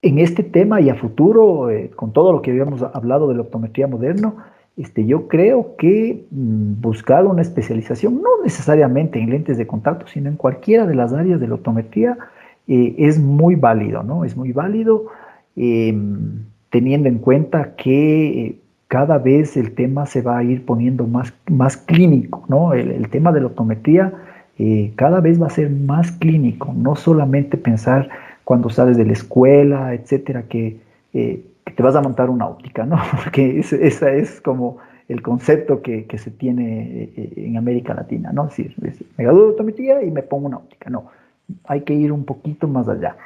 en este tema y a futuro, con todo lo que habíamos hablado de la optometría moderna, yo creo que buscar una especialización, no necesariamente en lentes de contacto, sino en cualquiera de las áreas de la optometría, es muy válido, ¿no? Es muy válido, eh, teniendo en cuenta que cada vez el tema se va a ir poniendo más clínico, ¿no? El tema de la optometría cada vez va a ser más clínico, no solamente pensar cuando sales de la escuela, etcétera, que te vas a montar una óptica, ¿no? Porque esa es como el concepto que se tiene en América Latina, ¿no? Es decir, me gradúo de optometría y me pongo una óptica, no, hay que ir un poquito más allá.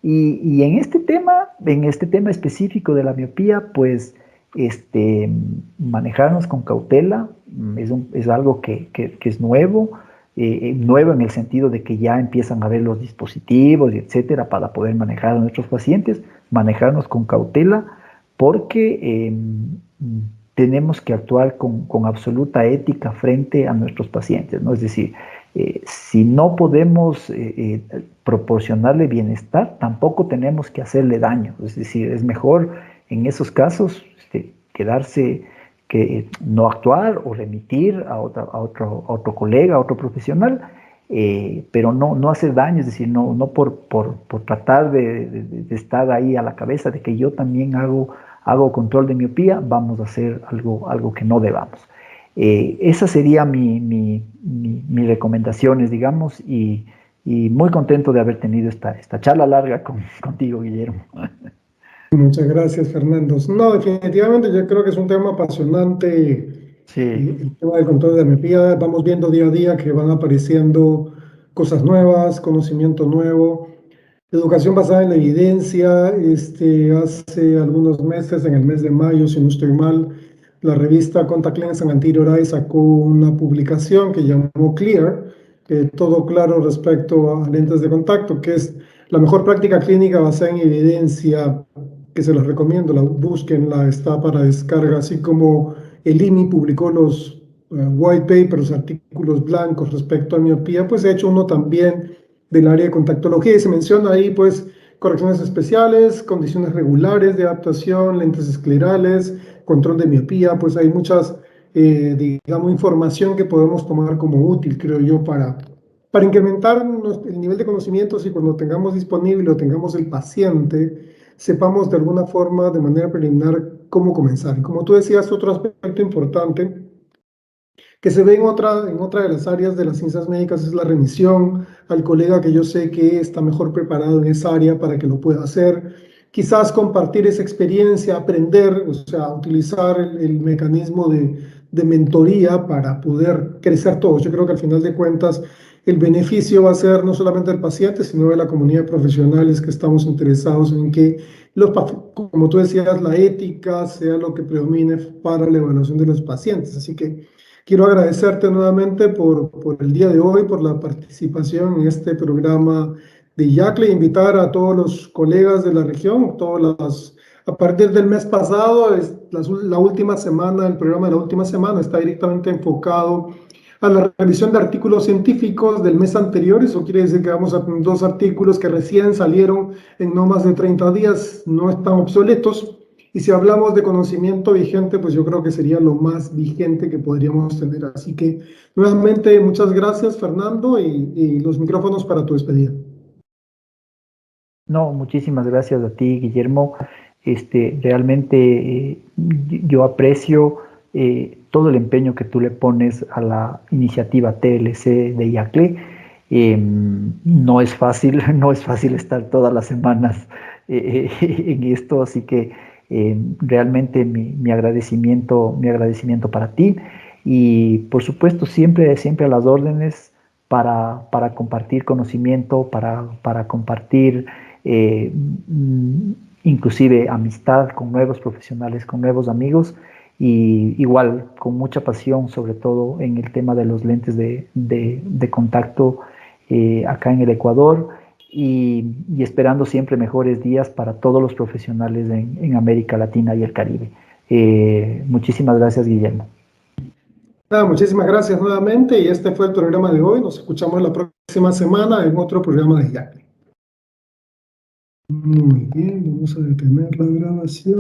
Y en este tema específico de la miopía, pues manejarnos con cautela es algo que es nuevo, nuevo en el sentido de que ya empiezan a ver los dispositivos y etcétera para poder manejar a nuestros pacientes, manejarnos con cautela porque tenemos que actuar con absoluta ética frente a nuestros pacientes, ¿no? Es decir, si no podemos proporcionarle bienestar, tampoco tenemos que hacerle daño. Es decir, es mejor en esos casos quedarse, que no actuar o remitir a otro colega, a otro profesional, pero no hacer daño, es decir, no por tratar de estar ahí a la cabeza de que yo también hago control de miopía, vamos a hacer algo que no debamos. Esa sería mis recomendaciones, digamos, y muy contento de haber tenido esta charla larga contigo, Guillermo. Muchas gracias, Fernando. No, definitivamente yo creo que es un tema apasionante, Sí, el tema del control de la miopía. Vamos viendo día a día que van apareciendo cosas nuevas, conocimiento nuevo. Educación basada en la evidencia. Hace algunos meses, en el mes de mayo, si no estoy mal, la revista Contact Lens and Anterior Eye sacó una publicación que llamó Clear, todo claro respecto a lentes de contacto, que es la mejor práctica clínica basada en evidencia, que se los recomiendo, búsquenla, está para descarga, así como el INI publicó los white papers, artículos blancos respecto a miopía, pues he hecho uno también del área de contactología y se menciona ahí pues correcciones especiales, condiciones regulares de adaptación, lentes esclerales, control de miopía, pues hay muchas, digamos, información que podemos tomar como útil, creo yo, para incrementar el nivel de conocimientos y cuando tengamos disponible o tengamos el paciente, sepamos de alguna forma, de manera preliminar, cómo comenzar. Y como tú decías, otro aspecto importante que se ve en otra de las áreas de las ciencias médicas es la remisión al colega que yo sé que está mejor preparado en esa área para que lo pueda hacer. Quizás compartir esa experiencia, aprender, o sea, utilizar el mecanismo de mentoría para poder crecer todos. Yo creo que al final de cuentas el beneficio va a ser no solamente del paciente, sino de la comunidad de profesionales que estamos interesados en que, como tú decías, la ética sea lo que predomine para la evaluación de los pacientes. Así que quiero agradecerte nuevamente por el día de hoy, por la participación en este programa de IACLE, invitar a todos los colegas de la región, a partir del mes pasado, la última semana, el programa de la última semana está directamente enfocado a la revisión de artículos científicos del mes anterior. Eso quiere decir que vamos a tener 2 artículos que recién salieron en no más de 30 días, no están obsoletos. Y si hablamos de conocimiento vigente, pues yo creo que sería lo más vigente que podríamos tener. Así que nuevamente muchas gracias, Fernando, y los micrófonos para tu despedida. no, muchísimas gracias a ti, Guillermo. Realmente yo aprecio todo el empeño que tú le pones a la iniciativa TLC de IACLE. No es fácil, no es fácil estar todas las semanas en esto, así que realmente mi agradecimiento para ti y por supuesto siempre a las órdenes para compartir conocimiento, para compartir eh, inclusive amistad con nuevos profesionales, con nuevos amigos. y igual con mucha pasión, sobre todo en el tema de los lentes de contacto acá en el Ecuador y esperando siempre mejores días para todos los profesionales en América Latina y el Caribe. Muchísimas gracias, Guillermo. Nada, muchísimas gracias nuevamente y este fue el programa de hoy. Nos escuchamos la próxima semana en otro programa de YACLI. Muy bien, vamos a detener la grabación.